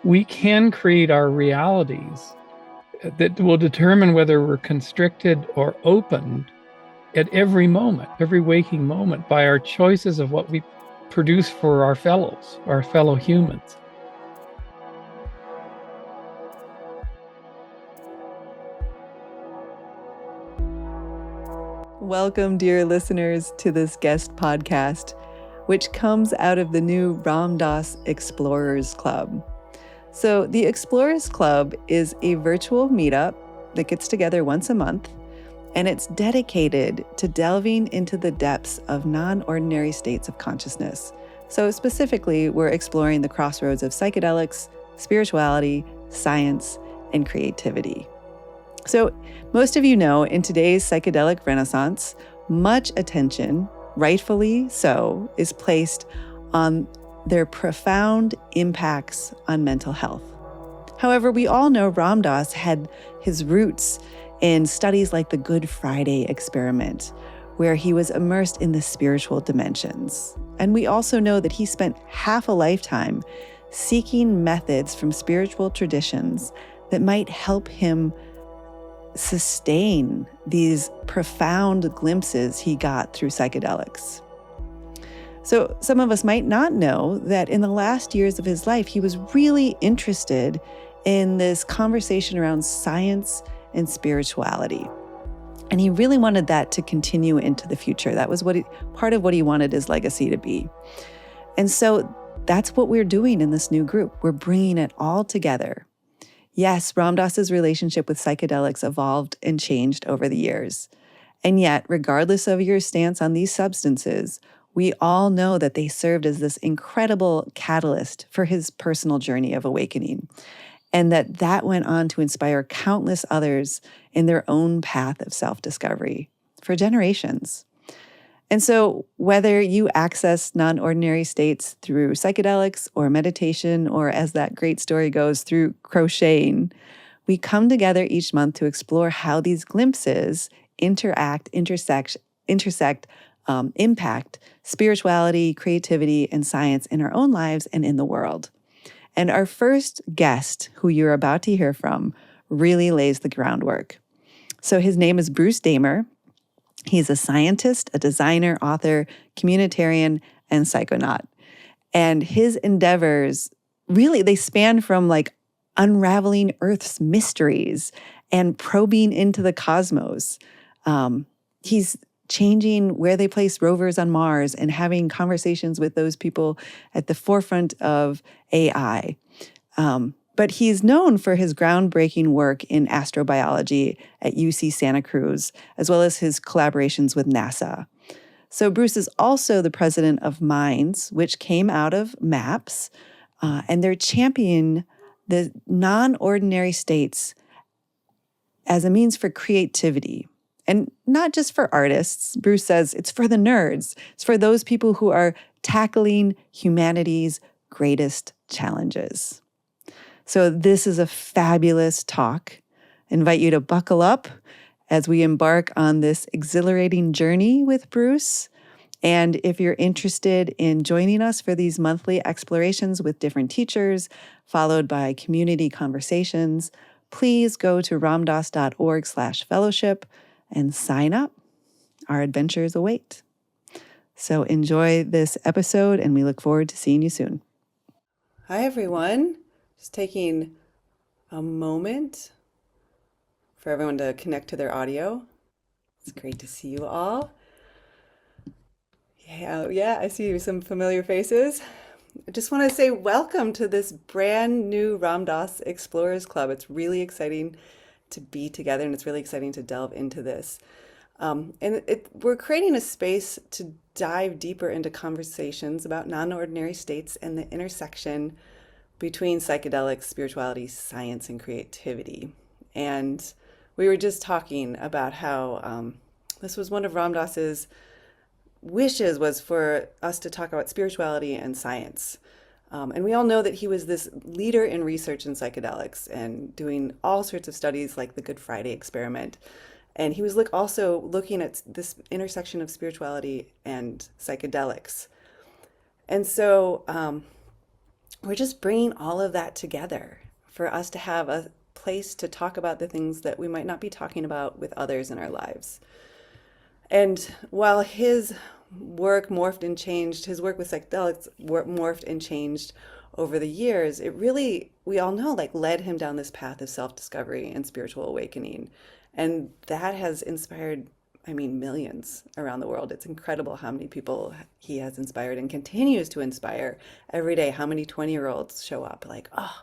we can create our realities that will determine whether we're constricted or opened at every moment, every waking moment, by our choices of what we produce for our fellows, our fellow humans. Welcome, dear listeners, to this guest podcast, which comes out of the new Ram Dass Explorers Club. So the Explorers Club is a virtual meetup that gets together once a month, and it's dedicated to delving into the depths of non-ordinary states of consciousness. So specifically, we're exploring the crossroads of psychedelics, spirituality, science, and creativity. So most of you know, in today's psychedelic renaissance, much attention, rightfully so, is placed on their profound impacts on mental health. However, we all know Ram Dass had his roots in studies like the Good Friday experiment, where he was immersed in the spiritual dimensions. And we also know that he spent half a lifetime seeking methods from spiritual traditions that might help him sustain these profound glimpses he got through psychedelics. So some of us might not know that in the last years of his life, he was really interested in this conversation around science and spirituality. And he really wanted that to continue into the future. That was part of what he wanted his legacy to be. And so that's what we're doing in this new group. We're bringing it all together. Yes, Ram Dass's relationship with psychedelics evolved and changed over the years. And yet, regardless of your stance on these substances, we all know that they served as this incredible catalyst for his personal journey of awakening, and that went on to inspire countless others in their own path of self-discovery for generations. And so whether you access non-ordinary states through psychedelics or meditation, or as that great story goes, through crocheting, we come together each month to explore how these glimpses intersect, impact spirituality, creativity, and science in our own lives and in the world. And our first guest, who you're about to hear from, really lays the groundwork. So his name is Bruce Damer. He's a scientist, a designer, author, communitarian, and psychonaut. And his endeavors, really, they span from like unraveling Earth's mysteries and probing into the cosmos. He's changing where they place rovers on Mars and having conversations with those people at the forefront of AI. But he's known for his groundbreaking work in astrobiology at UC Santa Cruz, as well as his collaborations with NASA. So Bruce is also the president of Minds, which came out of MAPS, and they're championing the non-ordinary states as a means for creativity. And not just for artists. Bruce says it's for the nerds. It's for those people who are tackling humanity's greatest challenges. So this is a fabulous talk. I invite you to buckle up as we embark on this exhilarating journey with Bruce. And if you're interested in joining us for these monthly explorations with different teachers, followed by community conversations, please go to ramdass.org/fellowship and sign up. Our adventures await. So enjoy this episode, and we look forward to seeing you soon. Hi, everyone. Just taking a moment for everyone to connect to their audio. It's great to see you all. Yeah, I see some familiar faces. I just want to say welcome to this brand new Ram Dass Explorers Club. It's really exciting to be together, and it's really exciting to delve into this. We're creating a space to dive deeper into conversations about non-ordinary states and the intersection between psychedelics, spirituality, science, and creativity. And we were just talking about how this was one of Ram Dass's wishes, was for us to talk about spirituality and science. And we all know that he was this leader in research in psychedelics and doing all sorts of studies like the Good Friday experiment. And he was also looking at this intersection of spirituality and psychedelics. And so we're just bringing all of that together for us to have a place to talk about the things that we might not be talking about with others in our lives. And while his work morphed and changed, his work with psychedelics morphed and changed over the years, it really, we all know, like led him down this path of self-discovery and spiritual awakening. And that has inspired, I mean, millions around the world. It's incredible how many people he has inspired and continues to inspire every day. How many 20-year-olds show up like, oh,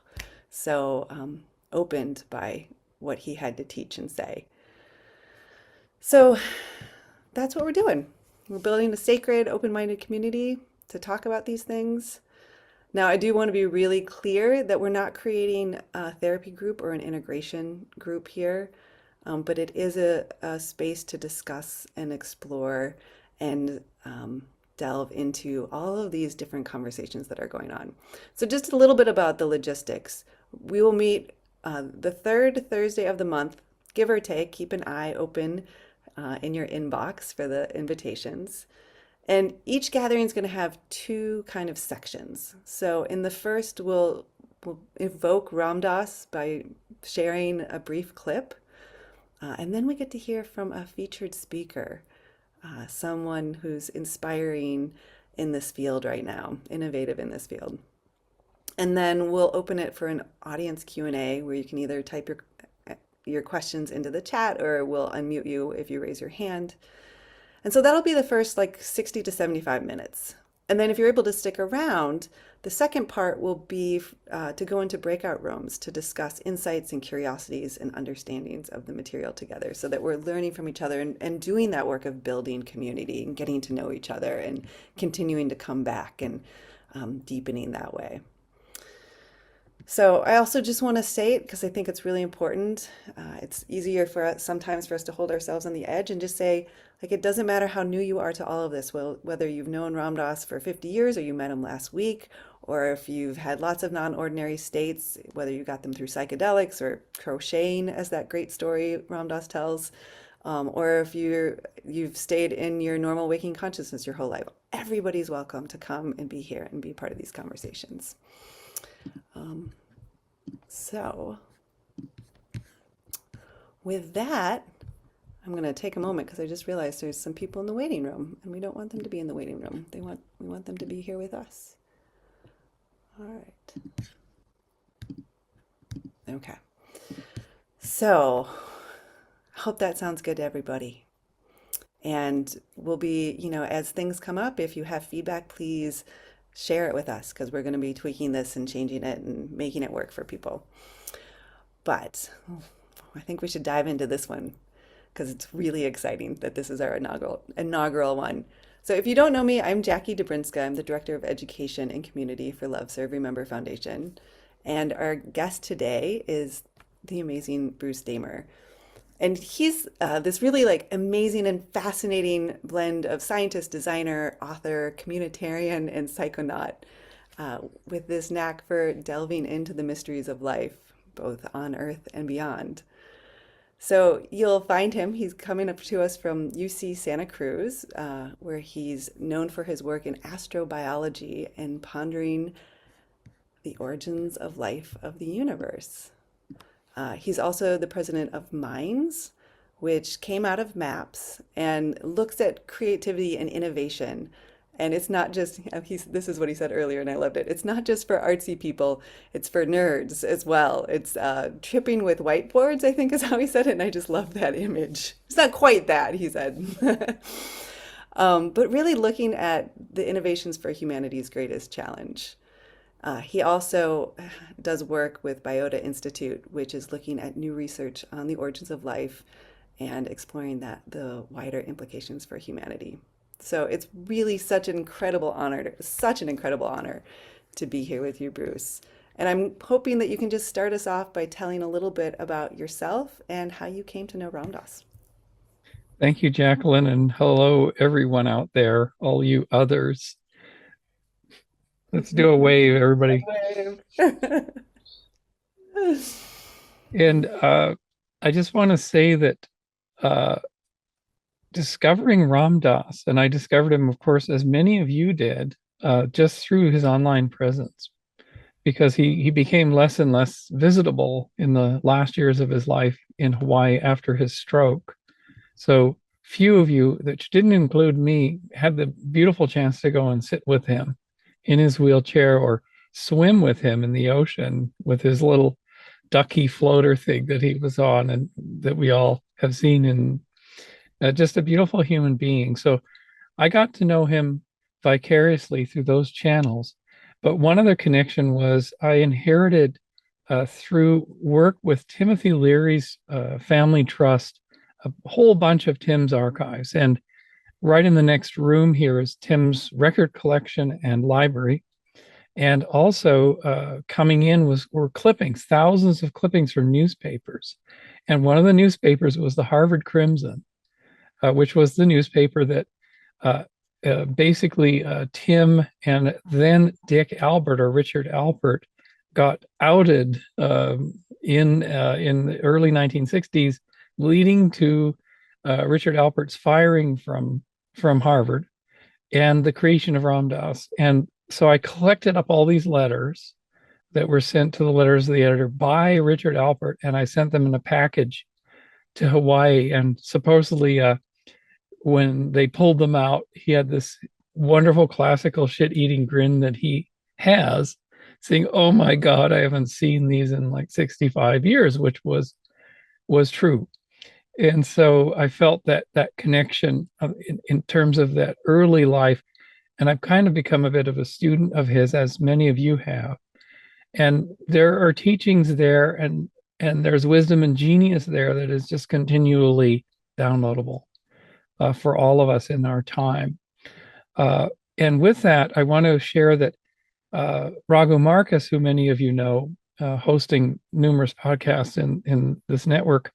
so opened by what he had to teach and say. So that's what we're doing. We're building a sacred, open-minded community to talk about these things. Now, I do want to be really clear that we're not creating a therapy group or an integration group here, but it is a space to discuss and explore and delve into all of these different conversations that are going on. So just a little bit about the logistics. We will meet the third Thursday of the month, give or take. Keep an eye open in your inbox for the invitations. And each gathering is going to have two kind of sections. So in the first, we'll evoke Ram Dass by sharing a brief clip. And then we get to hear from a featured speaker, someone who's inspiring in this field right now, innovative in this field. And then we'll open it for an audience Q&A where you can either type your questions into the chat or we'll unmute you if you raise your hand. And so that'll be the first like 60 to 75 minutes. And then if you're able to stick around, the second part will be to go into breakout rooms to discuss insights and curiosities and understandings of the material together so that we're learning from each other and doing that work of building community and getting to know each other and continuing to come back and deepening that way. So I also just want to state, because I think it's really important, it's easier for us sometimes for us to hold ourselves on the edge and just say, like, it doesn't matter how new you are to all of this, well, whether you've known Ram Dass for 50 years or you met him last week, or if you've had lots of non-ordinary states, whether you got them through psychedelics or crocheting, as that great story Ram Dass tells, or if you've stayed in your normal waking consciousness your whole life, everybody's welcome to come and be here and be part of these conversations. So with that, I'm going to take a moment because I just realized there's some people in the waiting room and we don't want them to be in the waiting room. We want them to be here with us. All right. Okay. So I hope that sounds good to everybody. And we'll be, as things come up, if you have feedback, please share it with us because we're going to be tweaking this and changing it and making it work for people. But I think we should dive into this one because it's really exciting that this is our inaugural one. So if you don't know me, I'm Jackie Dobrinska. I'm the Director of Education and Community for Love Serve Remember Foundation. And our guest today is the amazing Bruce Damer. And he's this really amazing and fascinating blend of scientist, designer, author, communitarian, and psychonaut with this knack for delving into the mysteries of life, both on Earth and beyond. So you'll find him, he's coming up to us from UC Santa Cruz, where he's known for his work in astrobiology and pondering the origins of life of the universe. He's also the president of Minds, which came out of MAPS and looks at creativity and innovation. And it's not just, this is what he said earlier, and I loved it. It's not just for artsy people, it's for nerds as well. It's tripping with whiteboards, I think is how he said it, and I just love that image. It's not quite that, he said. But really looking at the innovations for humanity's greatest challenge. He also does work with Biota Institute, which is looking at new research on the origins of life and exploring the wider implications for humanity. So it's really such an incredible honor to be here with you, Bruce. And I'm hoping that you can just start us off by telling a little bit about yourself and how you came to know Ram Dass. Thank you, Jacqueline, and hello, everyone out there, all you others. Let's do a wave, everybody. And I just want to say that discovering Ram Dass, and I discovered him, of course, as many of you did, just through his online presence. because he became less and less visitable in the last years of his life in Hawaii after his stroke. So few of you, that didn't include me, had the beautiful chance to go and sit with him in his wheelchair or swim with him in the ocean with his little ducky floater thing that he was on, and that we all have seen in just a beautiful human being. So I got to know him vicariously through those channels. But one other connection was I inherited through work with Timothy Leary's family trust a whole bunch of Tim's archives. And right in the next room here is Tim's record collection and library. And also coming in were clippings, thousands of clippings from newspapers. And one of the newspapers was the Harvard Crimson, which was the newspaper that basically Tim and then Dick Albert, or Richard Albert, got outed in the early 1960s, leading to Richard Albert's firing from Harvard and the creation of Ram Dass. And so I collected up all these letters that were sent to the letters of the editor by Richard Albert, and I sent them in a package to Hawaii. And supposedly when they pulled them out, he had this wonderful classical shit-eating grin that he has, saying, "Oh my God, I haven't seen these in like 65 years," which was true. And so I felt that connection in terms of that early life. And I've kind of become a bit of a student of his, as many of you have. And there are teachings there, and there's wisdom and genius there that is just continually downloadable for all of us in our time. And with that, I want to share that Raghu Marcus, who many of you know, hosting numerous podcasts in this network,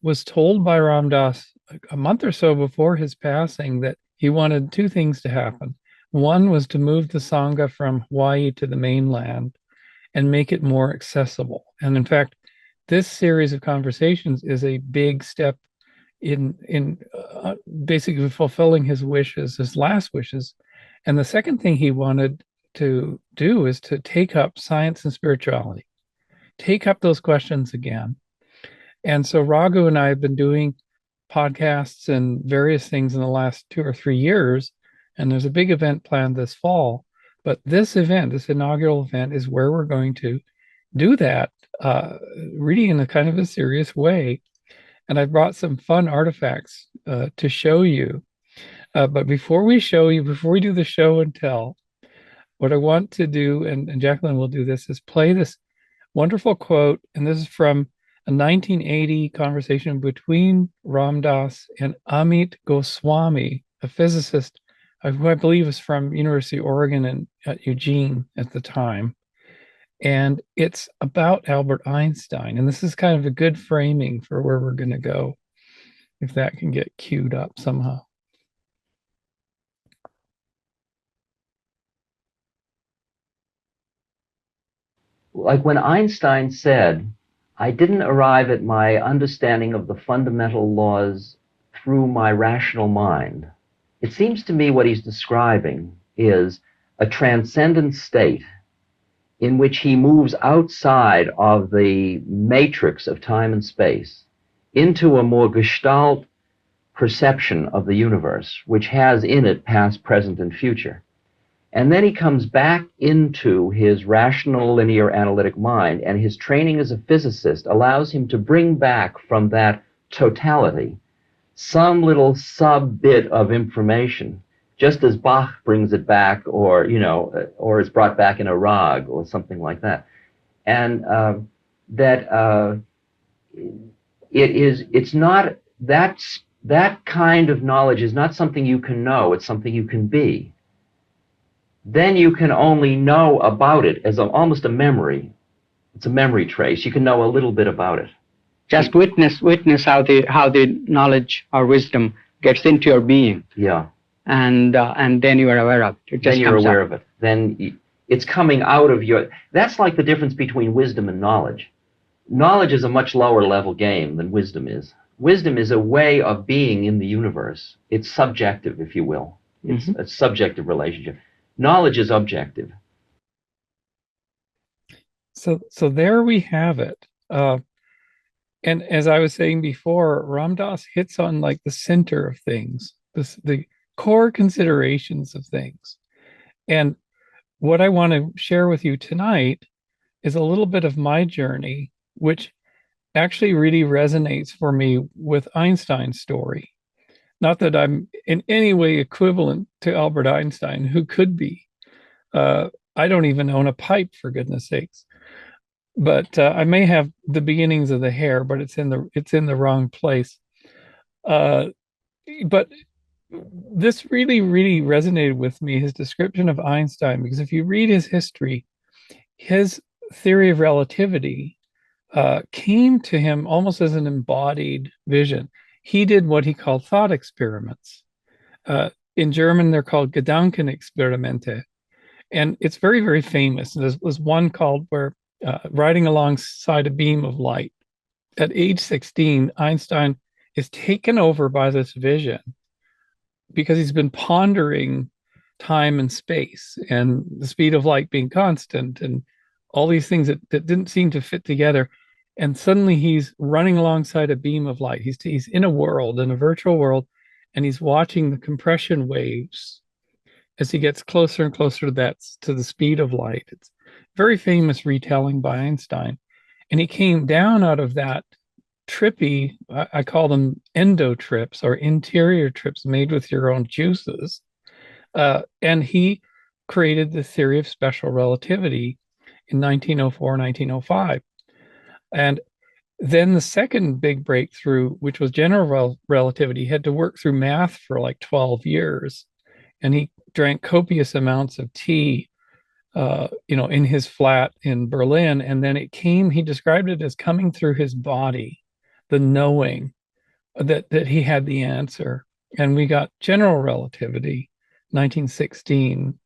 was told by Ram Dass a month or so before his passing that he wanted two things to happen. One was to move the Sangha from Hawaii to the mainland and make it more accessible. And in fact, this series of conversations is a big step in basically fulfilling his wishes, his last wishes. And the second thing he wanted to do is to take up science and spirituality, take up those questions again. And so Raghu and I have been doing podcasts and various things in the last 2 or 3 years, and there's a big event planned this fall. But this event, this inaugural event, is where we're going to do that, really in a kind of a serious way. And I brought some fun artifacts to show you. But before we do the show and tell, what I want to do, and Jacqueline will do this, is play this wonderful quote. And this is from a 1980 conversation between Ram Dass and Amit Goswami, a physicist who I believe is from University of Oregon at Eugene at the time. And it's about Albert Einstein. And this is kind of a good framing for where we're going to go, if that can get queued up somehow. Like when Einstein said, "I didn't arrive at my understanding of the fundamental laws through my rational mind." It seems to me what he's describing is a transcendent state in which he moves outside of the matrix of time and space into a more gestalt perception of the universe, which has in it past, present, and future. And then he comes back into his rational, linear, analytic mind, and his training as a physicist allows him to bring back from that totality some little sub-bit of information, just as Bach brings it back, or is brought back in a rag or something like that. And it's not, that kind of knowledge is not something you can know, it's something you can be. Then you can only know about it as almost a memory. It's a memory trace. You can know a little bit about it. Just witness how the knowledge or wisdom gets into your being. Yeah. And then you are aware of it. Then you're aware of it. Then it's coming out of your... That's like the difference between wisdom and knowledge. Knowledge is a much lower level game than wisdom is. Wisdom is a way of being in the universe. It's subjective, if you will. It's a subjective relationship. Knowledge is objective. So there we have it. And as I was saying before, Ram Dass hits on like the center of things, the core considerations of things. And what I want to share with you tonight is a little bit of my journey, which actually really resonates for me with Einstein's story. Not that I'm in any way equivalent to Albert Einstein, who could be. I don't even own a pipe, for goodness sakes. But I may have the beginnings of the hair, but it's in the wrong place. But this really, really resonated with me, his description of Einstein, because if you read his history, his theory of relativity came to him almost as an embodied vision. He did what he called thought experiments. In German, they're called Gedankenexperimente. And it's very, very famous. There was one called where riding alongside a beam of light. At age 16, Einstein is taken over by this vision because he's been pondering time and space and the speed of light being constant and all these things that didn't seem to fit together. And suddenly he's running alongside a beam of light. He's in a world, in a virtual world, and he's watching the compression waves as he gets closer and closer to the speed of light. It's a very famous retelling by Einstein. And he came down out of that trippy, I call them endo trips or interior trips made with your own juices. And he created the theory of special relativity in 1904, 1905. And then the second big breakthrough, which was general relativity, had to work through math for like 12 years. And he drank copious amounts of tea, in his flat in Berlin. And then he described it as coming through his body, the knowing that he had the answer. And we got general relativity, 1916.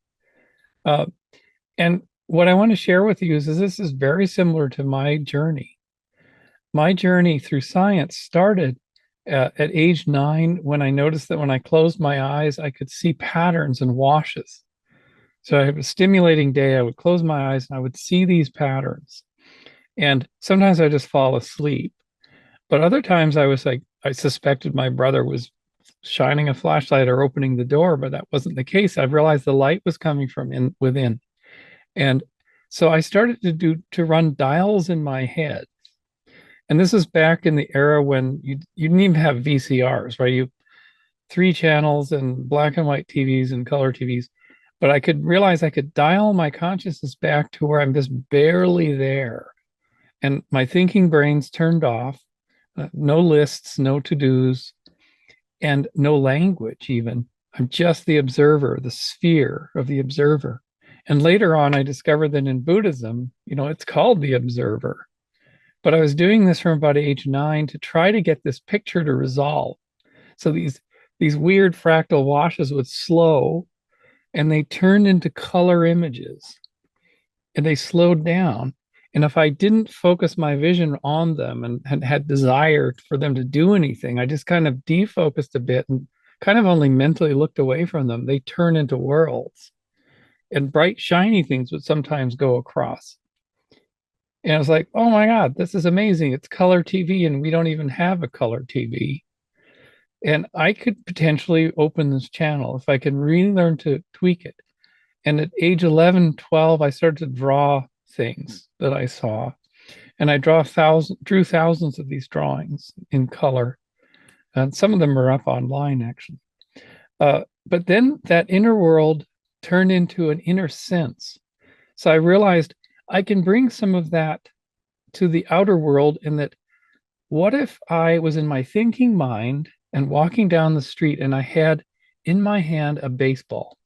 And what I want to share with you is this is very similar to my journey. My journey through science started at age 9 when I noticed that when I closed my eyes, I could see patterns and washes. So I had a stimulating day. I would close my eyes and I would see these patterns. And sometimes I just fall asleep. But other times I suspected my brother was shining a flashlight or opening the door, but that wasn't the case. I realized the light was coming from within. And so I started to run dials in my head. And this is back in the era when you didn't even have VCRs, right? You 3 channels and black and white TVs and color TVs. But I could realize I could dial my consciousness back to where I'm just barely there. And my thinking brain's turned off, no lists, no to-dos, and no language even. I'm just the observer, the sphere of the observer. And later on, I discovered that in Buddhism, it's called the observer. But I was doing this from about age 9 to try to get this picture to resolve. So these weird fractal washes would slow, and they turned into color images, and they slowed down. And if I didn't focus my vision on them and had desire for them to do anything, I just kind of defocused a bit and kind of only mentally looked away from them. They turn into worlds, and bright, shiny things would sometimes go across. And I was like, oh my God, this is amazing. It's color TV, and we don't even have a color TV. And I could potentially open this channel if I can really learn to tweak it. And at age 11, 12, I started to draw things that I saw. And I drew thousands of these drawings in color. And some of them are up online, actually. But then that inner world turned into an inner sense. So I realized I can bring some of that to the outer world, in that what if I was in my thinking mind and walking down the street and I had in my hand a baseball,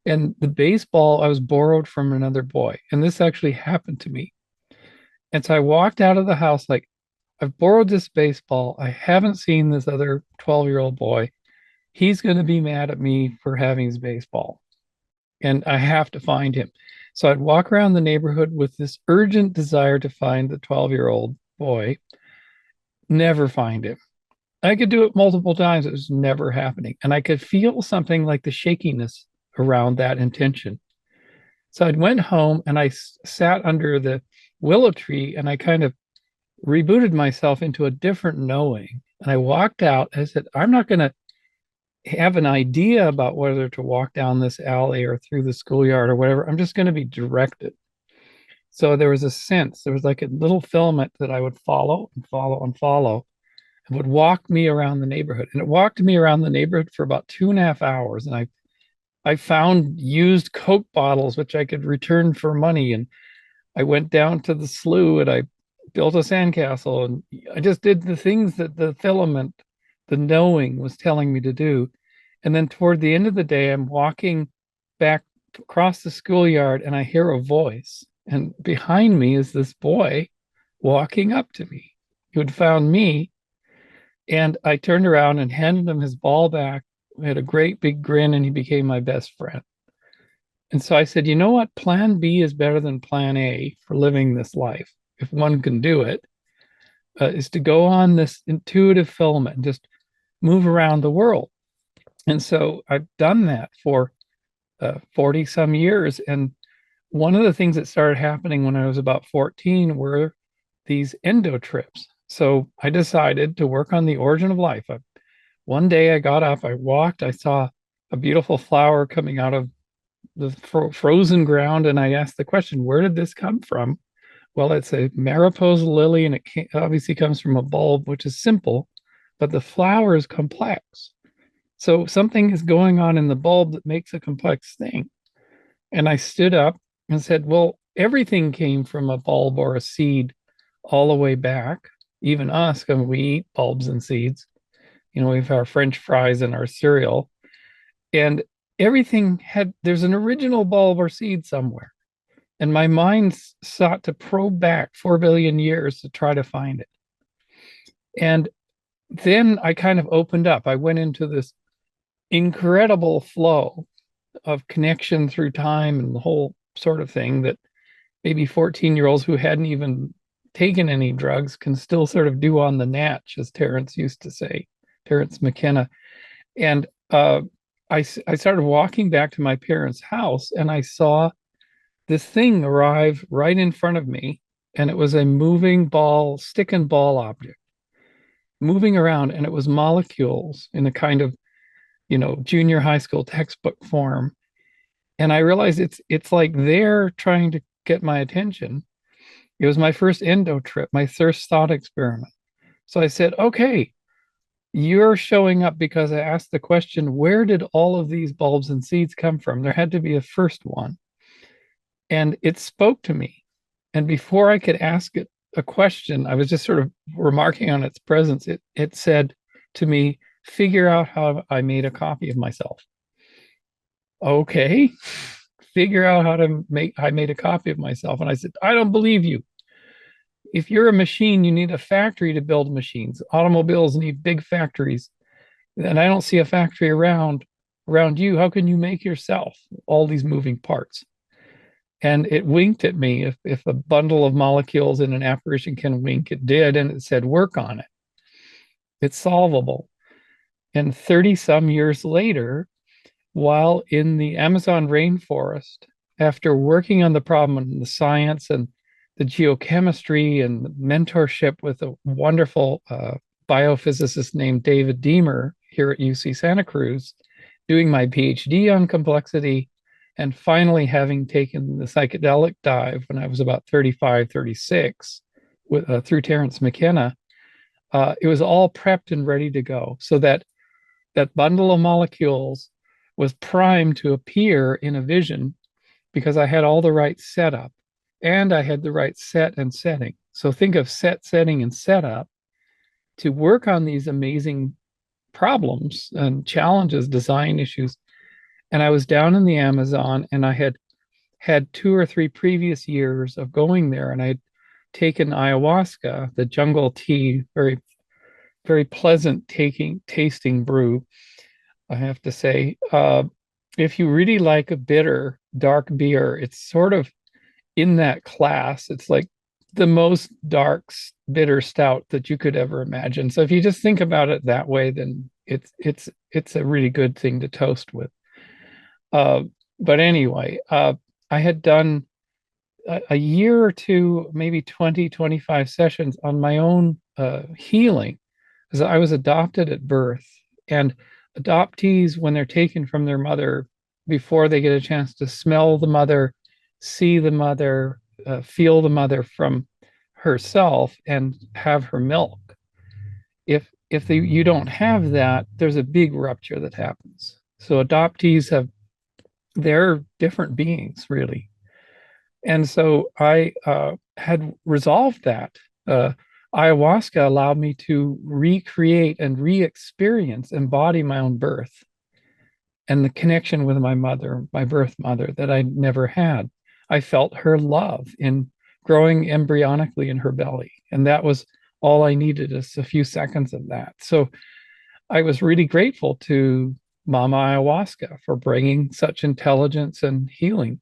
and the baseball I was borrowed from another boy, and this actually happened to me. And so I walked out of the house like, I've borrowed this baseball. I haven't seen this other 12-year-old boy. He's going to be mad at me for having his baseball, and I have to find him. So I'd walk around the neighborhood with this urgent desire to find the 12-year-old boy, never find him. I could do it multiple times. It was never happening. And I could feel something like the shakiness around that intention. So I went home and I sat under the willow tree, and I kind of rebooted myself into a different knowing. And I walked out. I said, I'm not going to have an idea about whether to walk down this alley or through the schoolyard or whatever. I'm just going to be directed. So there was a sense, there was like a little filament that I would follow and follow and follow, and would walk me around the neighborhood. And it walked me around the neighborhood for about 2.5 hours. And I found used Coke bottles, which I could return for money. And I went down to the slough and I built a sandcastle. And I just did the things that the filament, the knowing, was telling me to do. And then toward the end of the day, I'm walking back across the schoolyard and I hear a voice. And behind me is this boy walking up to me who had found me. And I turned around and handed him his ball back. We had a great big grin, and he became my best friend. And so I said, you know what? Plan B is better than plan A for living this life, if one can do it, is to go on this intuitive filament and just move around the world. And so I've done that for 40 some years. And one of the things that started happening when I was about 14 were these endo trips. So I decided to work on the origin of life. One day I got up, I walked, I saw a beautiful flower coming out of the frozen ground, and I asked the question, where did this come from? Well, it's a Mariposa lily, and it obviously comes from a bulb, which is simple, but the flower is complex. So something is going on in the bulb that makes a complex thing. And I stood up and said, well, everything came from a bulb or a seed all the way back. Even us, when we eat bulbs and seeds, we have our French fries and our cereal, and everything there's an original bulb or seed somewhere. And my mind sought to probe back 4 billion years to try to find it. And then I kind of opened up. I went into this incredible flow of connection through time and the whole sort of thing that maybe 14-year-olds who hadn't even taken any drugs can still sort of do on the natch, as Terence used to say, Terence McKenna. And I started walking back to my parents' house, and I saw this thing arrive right in front of me, and it was a moving ball, stick and ball object, moving around, and it was molecules in a kind of, junior high school textbook form. And I realized it's like they're trying to get my attention. It was my first endo trip, my first thought experiment. So I said, okay, you're showing up because I asked the question, where did all of these bulbs and seeds come from? There had to be a first one. And it spoke to me. And before I could ask it a question, I was just sort of remarking on its presence. It said to me, figure out how I made a copy of myself. Okay, figure out how I made a copy of myself. And I said, I don't believe you. If you're a machine, you need a factory to build machines. Automobiles need big factories. And I don't see a factory around you. How can you make yourself all these moving parts? And it winked at me. If a bundle of molecules in an apparition can wink, it did. And it said, work on it. It's solvable. And 30 some years later, while in the Amazon rainforest, after working on the problem and the science and the geochemistry and the mentorship with a wonderful biophysicist named David Damer here at UC Santa Cruz, doing my PhD on complexity, and finally having taken the psychedelic dive when I was about 35, 36 through Terence McKenna, it was all prepped and ready to go. So that bundle of molecules was primed to appear in a vision because I had all the right setup and I had the right set and setting. So think of set, setting, and setup to work on these amazing problems and challenges, design issues. And I was down in the Amazon, and I had 2 or 3 previous years of going there, and I'd taken ayahuasca, the jungle tea, very, very pleasant tasting brew, I have to say. If you really like a bitter, dark beer, it's sort of in that class. It's like the most dark, bitter stout that you could ever imagine. So if you just think about it that way, then it's a really good thing to toast with. But anyway, I had done a year or two, maybe 20, 25 sessions on my own healing, because I was adopted at birth. And adoptees, when they're taken from their mother, before they get a chance to smell the mother, see the mother, feel the mother from herself, and have her milk, if you don't have that, there's a big rupture that happens. So adoptees they're different beings, really. And so I had resolved that. Ayahuasca allowed me to recreate and re-experience, embody my own birth and the connection with my mother, my birth mother, that I'd never had. I felt her love in growing embryonically in her belly. And that was all I needed, is a few seconds of that. So I was really grateful to Mama Ayahuasca for bringing such intelligence and healing.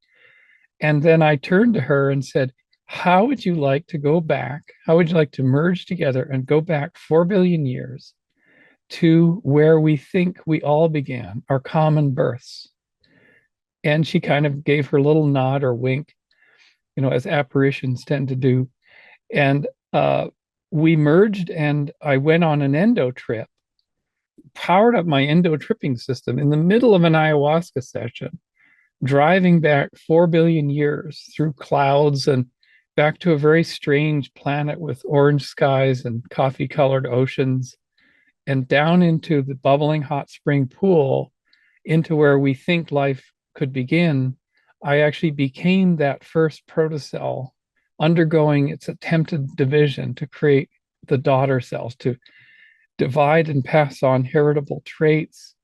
And then I turned to her and said, how would you like to go back? How would you like to merge together and go back 4 billion years to where we think we all began, our common births? And she kind of gave her little nod or wink, as apparitions tend to do. And we merged, and I went on an endo trip, powered up my endo tripping system in the middle of an ayahuasca session, driving back 4 billion years through clouds and back to a very strange planet with orange skies and coffee-colored oceans, and down into the bubbling hot spring pool, into where we think life could begin. I actually became that first protocell, undergoing its attempted division to create the daughter cells, to divide and pass on heritable traits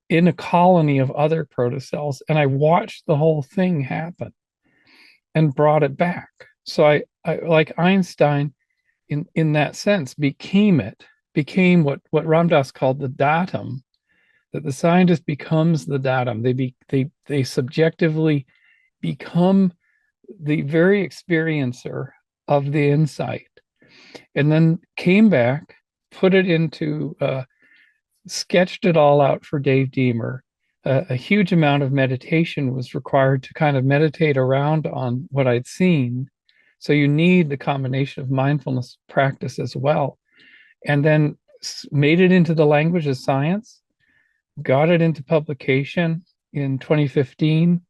in a colony of other protocells. And I watched the whole thing happen and brought it back. So I like Einstein, in that sense, became what Ram Dass called the datum, that the scientist becomes the datum. They subjectively become the very experiencer of the insight, and then came back, put it into, sketched it all out for Dave Damer. A huge amount of meditation was required to kind of meditate around on what I'd seen. So you need the combination of mindfulness practice as well. And then made it into the language of science, got it into publication in 2015,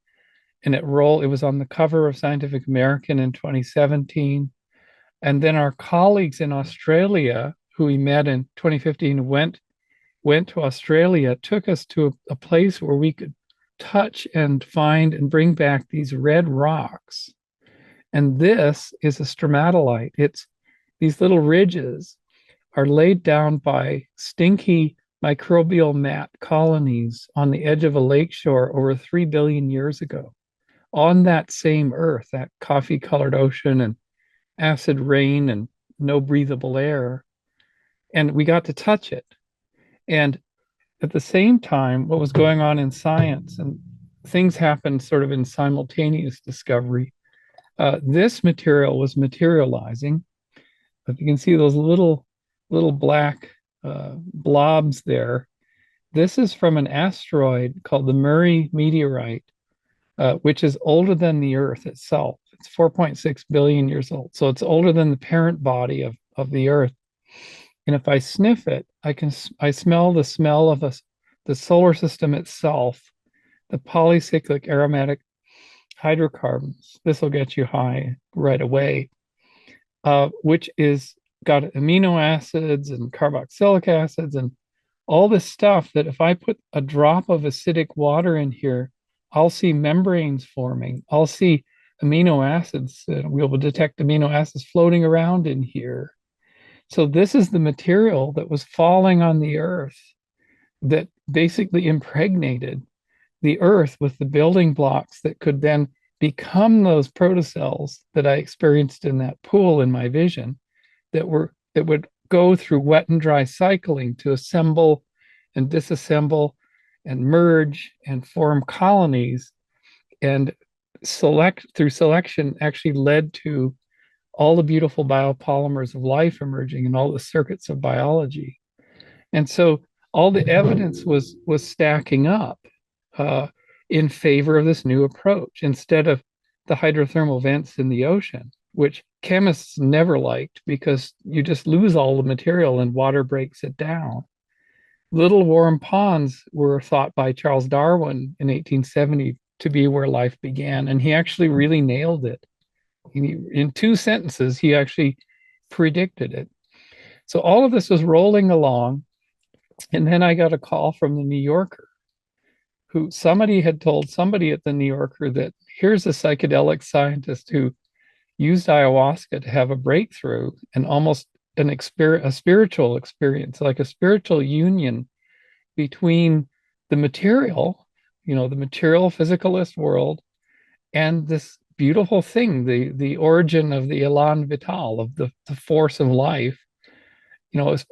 and it was on the cover of Scientific American in 2017. And then our colleagues in Australia, who we met in 2015, went to Australia, took us to a place where we could touch and find and bring back these red rocks. And this is a stromatolite. It's these little ridges are laid down by stinky microbial mat colonies on the edge of a lakeshore over 3 billion years ago, on that same earth, that coffee-colored ocean and acid rain and no breathable air. And we got to touch it. And at the same time, what was going on in science, and things happened sort of in simultaneous discovery, this material was materializing. If you can see those little black blobs there, this is from an asteroid called the Murray meteorite, which is older than the Earth itself. It's 4.6 billion years old. So it's older than the parent body of the Earth. And if I sniff it, I smell the smell of the solar system itself, the polycyclic aromatic hydrocarbons. This will get you high right away, which is got amino acids and carboxylic acids and all this stuff that if I put a drop of acidic water in here, I'll see membranes forming. I'll see amino acids. We'll detect amino acids floating around in here. So this is the material that was falling on the earth that basically impregnated the earth with the building blocks that could then become those protocells that I experienced in that pool in my vision, that would go through wet and dry cycling to assemble and disassemble and merge and form colonies, and through selection actually led to all the beautiful biopolymers of life emerging and all the circuits of biology. And so all the evidence was stacking up in favor of this new approach. Instead of the hydrothermal vents in the ocean, which chemists never liked because you just lose all the material and water breaks it down. Little warm ponds were thought by Charles Darwin in 1870 to be where life began, and he actually really nailed it. In 2 sentences, he actually predicted it. So all of this was rolling along, and then I got a call from the New Yorker, who somebody had told somebody at the New Yorker that here's a psychedelic scientist who used ayahuasca to have a breakthrough and almost a spiritual experience, like a spiritual union between the material, the material physicalist world, and this beautiful thing, the origin of the elan vital, of the force of life. It's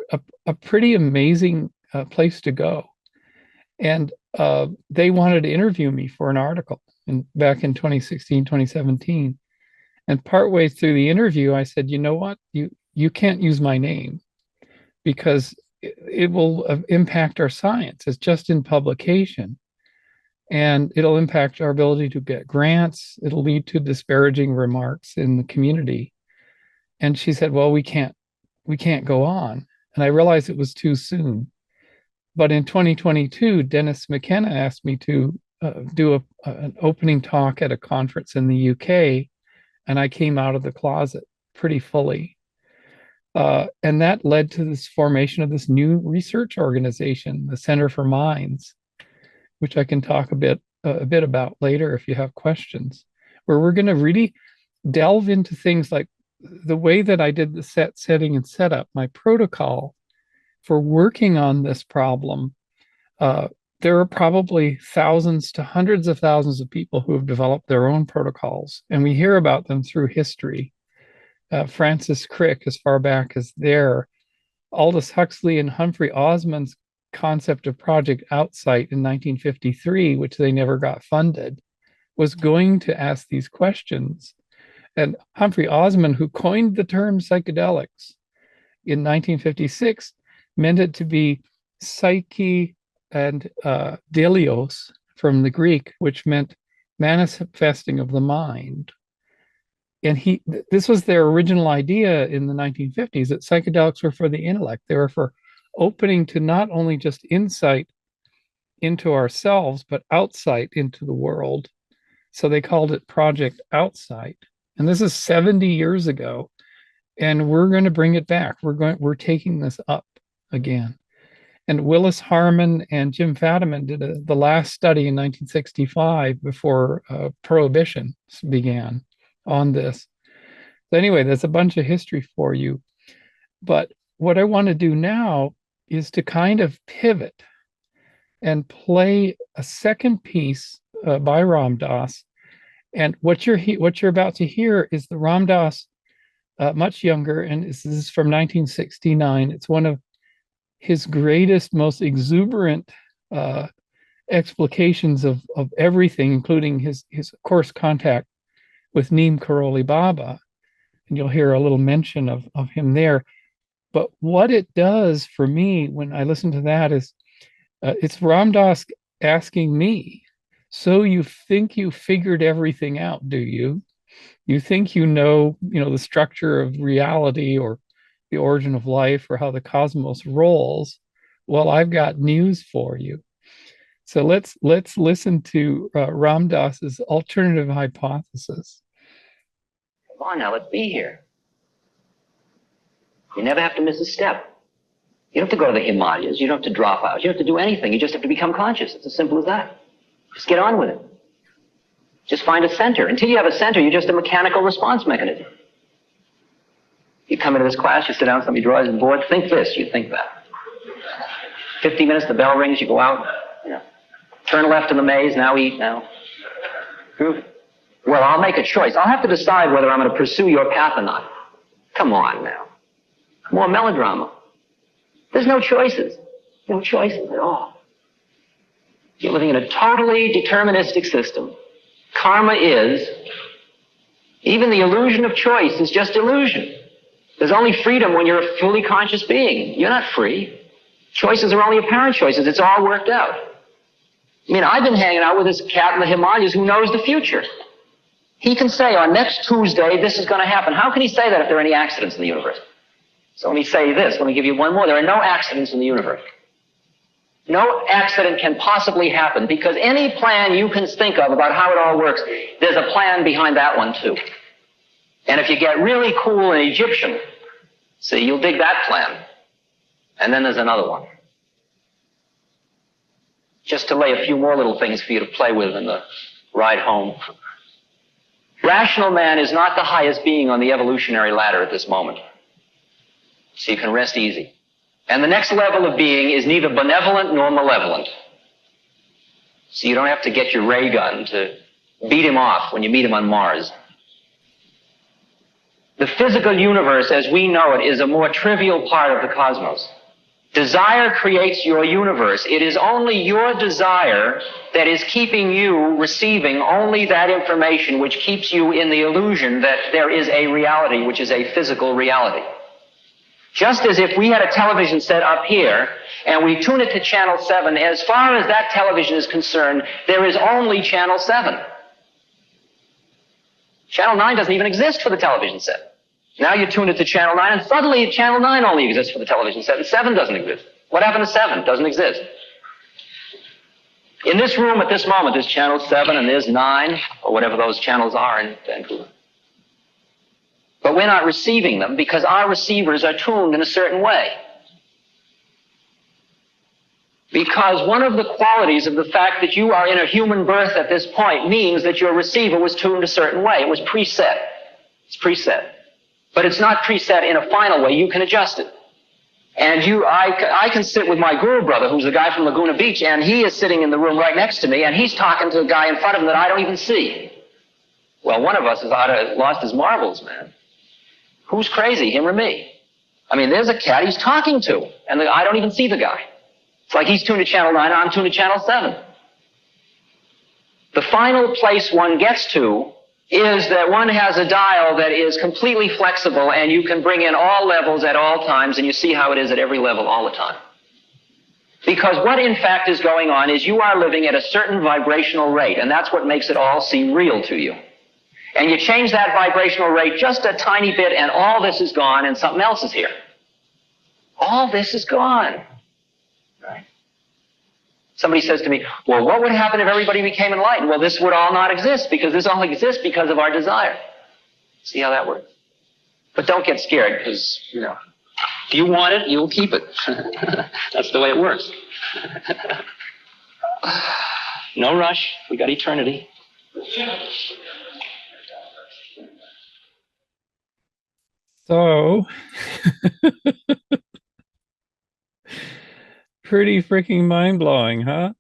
a pretty amazing place to go. And they wanted to interview me for an article back in 2016, 2017. And partway through the interview, I said, you know what? You can't use my name because it will impact our science. It's just in publication. And it'll impact our ability to get grants. It'll lead to disparaging remarks in the community. And she said, well, we can't go on. And I realized it was too soon. But in 2022, Dennis McKenna asked me to do an opening talk at a conference in the UK. And I came out of the closet pretty fully. And that led to this formation of this new research organization, the Center for Minds, which I can talk a bit about later if you have questions, where we're going to really delve into things like the way that I did the setting and setup, my protocol for working on this problem. There are probably thousands to hundreds of thousands of people who have developed their own protocols, and we hear about them through history. Francis Crick, as far back as there, Aldous Huxley and Humphrey Osmond's concept of Project Outsight in 1953, which they never got funded, was going to ask these questions. And Humphrey Osmond, who coined the term psychedelics in 1956, meant it to be psyche and delios from the Greek, which meant manifesting of the mind. And this was their original idea in the 1950s, that psychedelics were for the intellect. They were for opening to not only just insight into ourselves, but outsight into the world. So they called it Project Outsight. And this is 70 years ago. And we're going to bring it back. We're taking this up again. And Willis Harman and Jim Fadiman did the last study in 1965 before Prohibition began on this. So anyway, there's a bunch of history for you. But what I want to do now is to kind of pivot and play a second piece by Ram Dass. And what you're about to hear is the Ram Dass, much younger, and this is from 1969. It's one of his greatest, most exuberant explications of everything, including his course contact with Neem Karoli Baba. And you'll hear a little mention of him there. But what it does for me when I listen to that is it's Ram Dass asking me, so you think you figured everything out, do you? You think you know the structure of reality or the origin of life or how the cosmos rolls? Well, I've got news for you. So let's listen to Ram Dass's alternative hypothesis. Come on now, let's be here. You never have to miss a step. You don't have to go to the Himalayas. You don't have to drop out. You don't have to do anything. You just have to become conscious. It's as simple as that. Just get on with it. Just find a center. Until you have a center, you're just a mechanical response mechanism. You come into this class, you sit down, somebody draws a board, think this, you think that. 15 minutes, the bell rings, you go out, turn left in the maze, now eat, now. Well, I'll make a choice. I'll have to decide whether I'm going to pursue your path or not. Come on now. More melodrama. There's no choices. No choices at all. You're living in a totally deterministic system. Karma is, even the illusion of choice is just illusion. There's only freedom when you're a fully conscious being. You're not free. Choices are only apparent choices. It's all worked out. I mean, I've been hanging out with this cat in the Himalayas who knows the future. He can say on next Tuesday, this is going to happen. How can he say that if there are any accidents in the universe? So let me say this. Let me give you one more. There are no accidents in the universe. No accident can possibly happen because any plan you can think of about how it all works, there's a plan behind that one too. And if you get really cool and Egyptian, see, you'll dig that plan. And then there's another one. Just to lay a few more little things for you to play with in the ride home. Rational man is not the highest being on the evolutionary ladder at this moment. So you can rest easy. And the next level of being is neither benevolent nor malevolent. So you don't have to get your ray gun to beat him off when you meet him on Mars. The physical universe as we know it is a more trivial part of the cosmos. Desire creates your universe. It is only your desire that is keeping you receiving only that information which keeps you in the illusion that there is a reality which is a physical reality. Just as if we had a television set up here and we tune it to channel 7, as far as that television is concerned, there is only channel 7. Channel 9 doesn't even exist for the television set. Now you tune it to channel 9 and suddenly channel 9 only exists for the television set and 7 doesn't exist. What happened to 7? Doesn't exist. In this room at this moment, there's channel 7 and there's 9, or whatever those channels are in Vancouver. But we're not receiving them because our receivers are tuned in a certain way. Because one of the qualities of the fact that you are in a human birth at this point means that your receiver was tuned a certain way. It was preset. It's preset. But it's not preset in a final way. You can adjust it. And I can sit with my guru brother, who's the guy from Laguna Beach, and he is sitting in the room right next to me, and he's talking to a guy in front of him that I don't even see. Well, one of us has lost his marbles, man. Who's crazy, him or me? I mean, there's a cat he's talking to, and I don't even see the guy. It's like he's tuned to channel 9, I'm tuned to channel 7. The final place one gets to is that one has a dial that is completely flexible, and you can bring in all levels at all times, and you see how it is at every level all the time. Because what in fact is going on is you are living at a certain vibrational rate, and that's what makes it all seem real to you. And you change that vibrational rate just a tiny bit, and all this is gone, and something else is here. All this is gone. Right? Somebody says to me, well, what would happen if everybody became enlightened? Well, this would all not exist, because this only exists because of our desire. See how that works? But don't get scared, because, if you want it, you'll keep it. That's the way it works. No rush. We got eternity. So, pretty freaking mind-blowing, huh?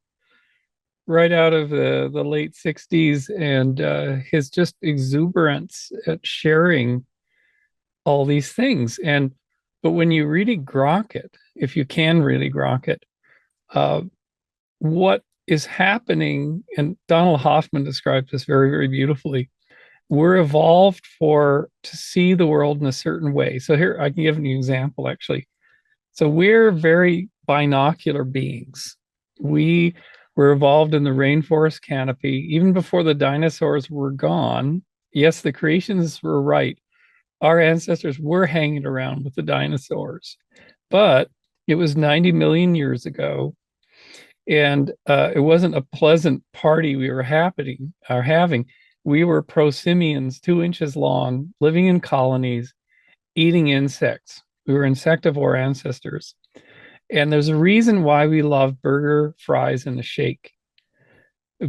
Right out of the late 60s, and his just exuberance at sharing all these things. But when you really grok it, if you can really grok it, what is happening, and Donald Hoffman describes this very, very beautifully, we're evolved to see the world in a certain way. So here, I can give an example, actually. So we're very binocular beings. We were evolved in the rainforest canopy. Even before the dinosaurs were gone, yes, the creationists were right. Our ancestors were hanging around with the dinosaurs. But it was 90 million years ago, and it wasn't a pleasant party we were having. We were prosimians, 2 inches long, living in colonies, eating insects. We were insectivore ancestors. And there's a reason why we love burger, fries, and a shake.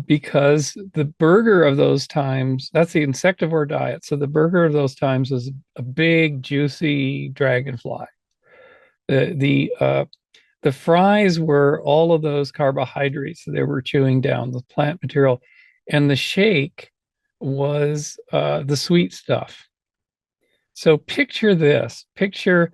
Because the burger of those times, that's the insectivore diet. So the burger of those times was a big, juicy dragonfly. The fries were all of those carbohydrates that they were chewing down, the plant material. And the shake was the sweet stuff. So picture this. Picture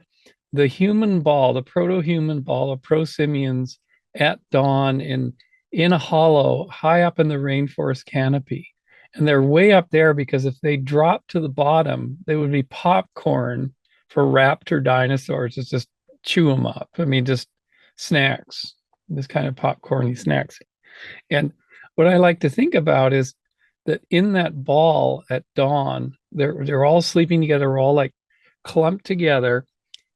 the human ball, the proto-human ball of prosimians at dawn in a hollow high up in the rainforest canopy. And they're way up there because if they drop to the bottom, they would be popcorn for raptor dinosaurs to just chew them up. I mean, just snacks, this kind of popcorny snacks. And what I like to think about is that in that ball at dawn, they're all sleeping together, we're all like clumped together.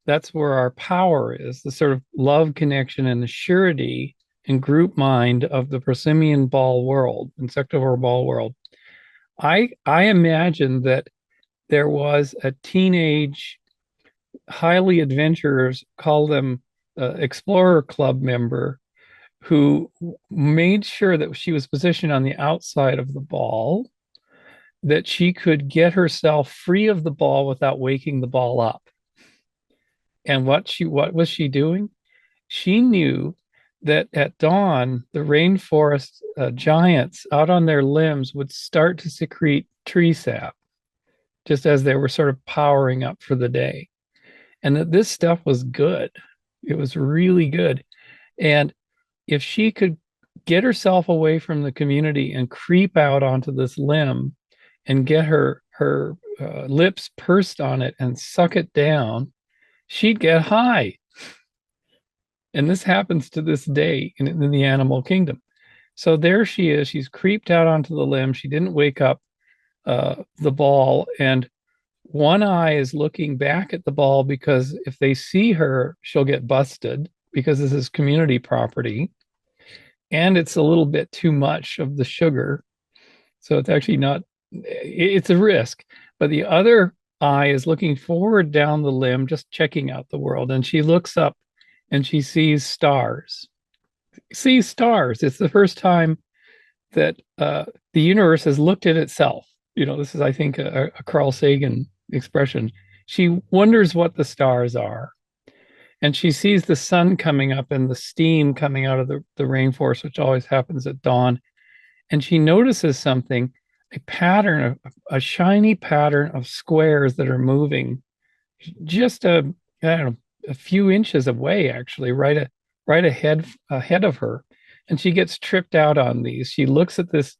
That's where our power is, the sort of love connection and the surety and group mind of the prosimian ball world, insectivore ball world. I imagine that there was a teenage, highly adventurers, call them Explorer Club member, who made sure that she was positioned on the outside of the ball, that she could get herself free of the ball without waking the ball up. And what was she doing? She knew that at dawn, the rainforest giants out on their limbs would start to secrete tree sap, just as they were sort of powering up for the day. And that this stuff was good. It was really good. And if she could get herself away from the community and creep out onto this limb and get her lips pursed on it and suck it down, she'd get high. And this happens to this day in the animal kingdom. So there she is. She's creeped out onto the limb. She didn't wake up the ball. And one eye is looking back at the ball because if they see her, she'll get busted because this is community property. And it's a little bit too much of the sugar. So it's actually not, it's a risk. But the other eye is looking forward down the limb, just checking out the world. And she looks up and she sees stars. Sees stars. It's the first time that the universe has looked at itself. You know, this is, I think, a Carl Sagan expression. She wonders what the stars are. And she sees the sun coming up and the steam coming out of the rainforest, which always happens at dawn. And she notices something, a pattern, a shiny pattern of squares that are moving just I don't know, a few inches away, actually, right ahead of her. And she gets tripped out on these. She looks at this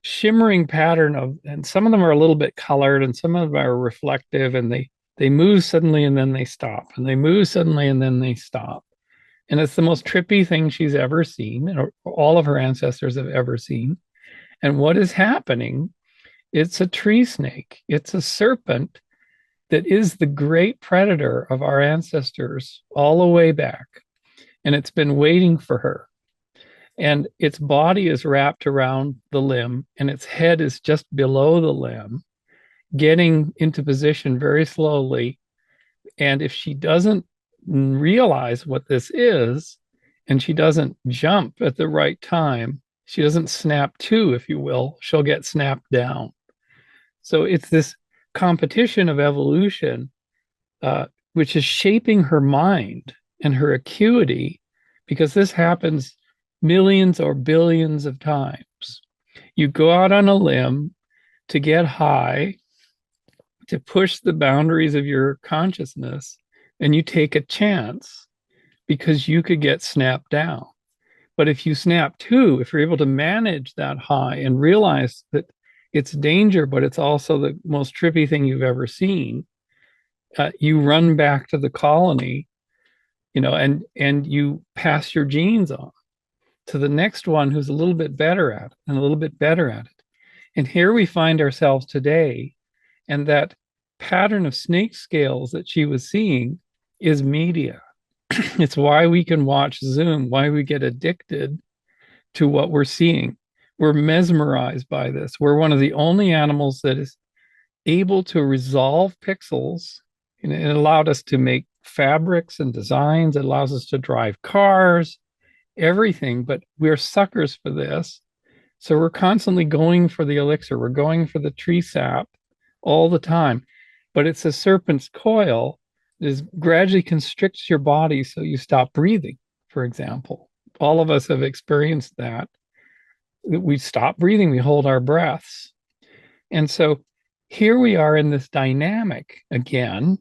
shimmering pattern and some of them are a little bit colored and some of them are reflective, and they move suddenly and then they stop, and they move suddenly and then they stop. And it's the most trippy thing she's ever seen, or all of her ancestors have ever seen. And what is happening? It's a tree snake. It's a serpent that is the great predator of our ancestors all the way back. And it's been waiting for her. And its body is wrapped around the limb, and its head is just below the limb, getting into position very slowly. And if she doesn't realize what this is, and she doesn't jump at the right time, she doesn't snap to, if you will, she'll get snapped down. So it's this competition of evolution, which is shaping her mind and her acuity, because this happens millions or billions of times. You go out on a limb to get high, to push the boundaries of your consciousness, and you take a chance because you could get snapped down. But if you snap to, if you're able to manage that high and realize that it's danger, but it's also the most trippy thing you've ever seen, you run back to the colony, you know, and you pass your genes on to the next one who's a little bit better at it and a little bit better at it. And here we find ourselves today, and that pattern of snake scales that she was seeing is media. It's why we can watch Zoom, why we get addicted to what we're seeing. We're mesmerized by this. We're one of the only animals that is able to resolve pixels. And it allowed us to make fabrics and designs. It allows us to drive cars, everything, but we're suckers for this. So we're constantly going for the elixir. We're going for the tree sap all the time. But it's a serpent's coil that gradually constricts your body so you stop breathing, for example. All of us have experienced that. We stop breathing, we hold our breaths. And so here we are in this dynamic again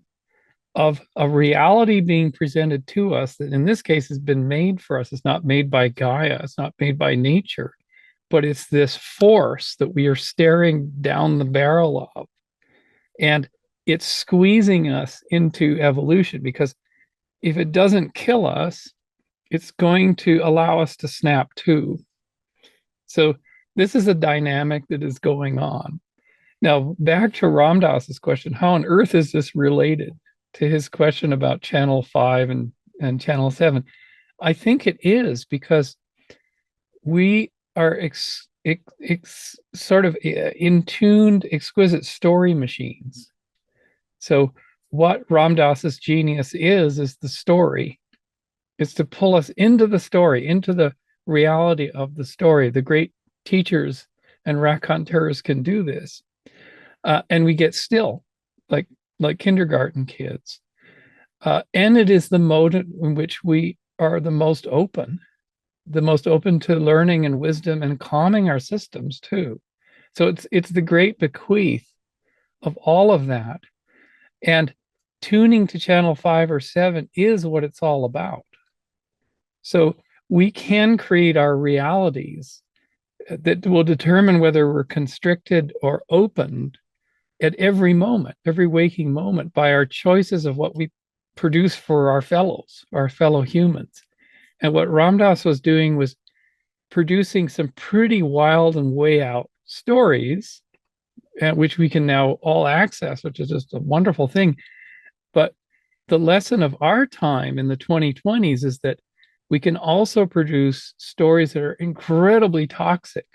of a reality being presented to us that in this case has been made for us. It's not made by Gaia, it's not made by nature, but it's this force that we are staring down the barrel of. And it's squeezing us into evolution, because if it doesn't kill us, it's going to allow us to snap to. So this is a dynamic that is going on. Now, back to Ram Dass's question, how on earth is this related to his question about Channel 5 and Channel 7? I think it is, because we are sort of in-tuned, exquisite story machines. So what Ram Dass's genius is the story. It's to pull us into the story, into the reality of the story. The great teachers and raconteurs can do this. And we get still, like kindergarten kids. And it is the mode in which we are the most open to learning and wisdom and calming our systems too. So it's the great bequeath of all of that. And tuning to Channel 5 or 7 is what it's all about. So we can create our realities that will determine whether we're constricted or opened at every moment, every waking moment, by our choices of what we produce for our fellow humans. And what Ram Dass was doing was producing some pretty wild and way out stories, which we can now all access, which is just a wonderful thing. But the lesson of our time in the 2020s is that we can also produce stories that are incredibly toxic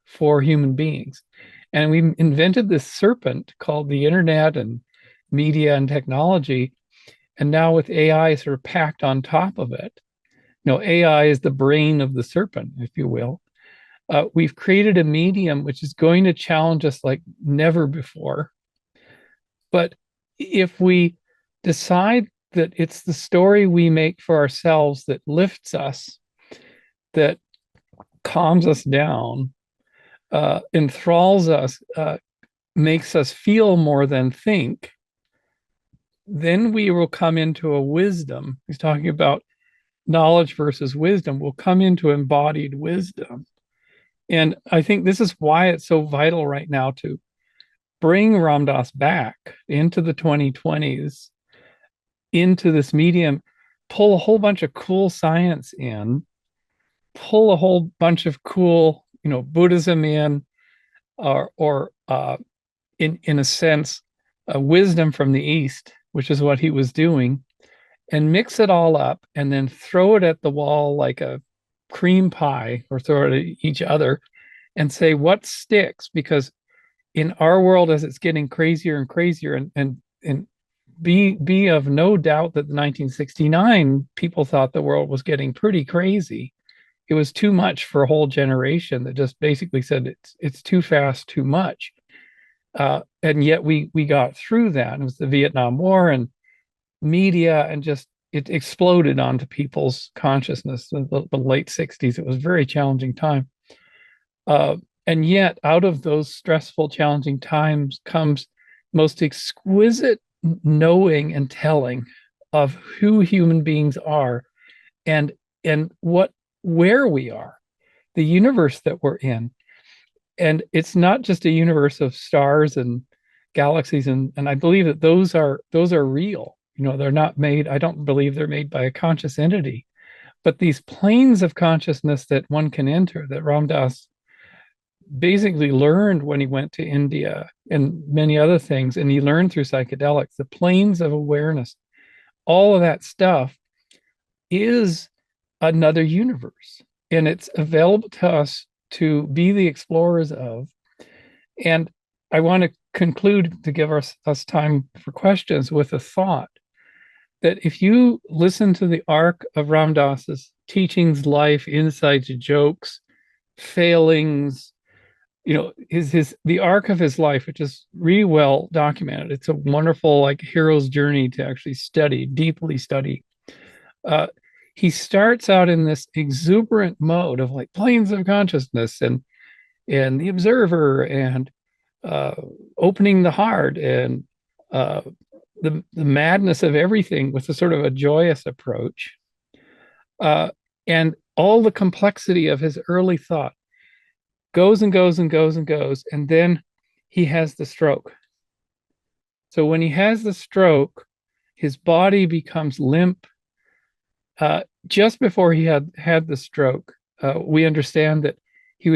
for human beings. And we invented this serpent called the internet and media and technology. And now with AI sort of packed on top of it, AI is the brain of the serpent, if you will. We've created a medium which is going to challenge us like never before. But if we decide that it's the story we make for ourselves that lifts us, that calms us down, enthralls us, makes us feel more than think, then we will come into a wisdom. He's talking about knowledge versus wisdom. We'll come into embodied wisdom. And I think this is why it's so vital right now to bring Ram Dass back into the 2020s, into this medium, pull a whole bunch of cool science in, pull a whole bunch of cool, Buddhism in, or in a sense, wisdom from the East, which is what he was doing, and mix it all up and then throw it at the wall like a cream pie, or throw it at each other and say what sticks. Because in our world, as it's getting crazier and crazier, and be of no doubt that the 1969 people thought the world was getting pretty crazy. It was too much for a whole generation that just basically said it's too fast, too much. And yet we got through that. It was the Vietnam War and media, and just it exploded onto people's consciousness in the late 60s. It was a very challenging time. And yet out of those stressful, challenging times comes most exquisite knowing and telling of who human beings are, and where we are, the universe that we're in. And it's not just a universe of stars and galaxies, and I believe that those are real. They're not made, I don't believe they're made by a conscious entity, but these planes of consciousness that one can enter, that Ram Dass basically learned when he went to India and many other things, and he learned through psychedelics, the planes of awareness, all of that stuff is another universe, and it's available to us to be the explorers of. And I want to conclude, to give us time for questions, with a thought that if you listen to the arc of Ram Dass's teachings, life, insights, jokes, failings, the arc of his life, which is really well documented. It's a wonderful hero's journey to actually study, deeply study. He starts out in this exuberant mode of planes of consciousness and the observer, and opening the heart, and the madness of everything with a sort of a joyous approach, and all the complexity of his early thought goes and goes and goes and goes, and then he has the stroke. So when he has the stroke, his body becomes limp. Just before he had the stroke, we understand that he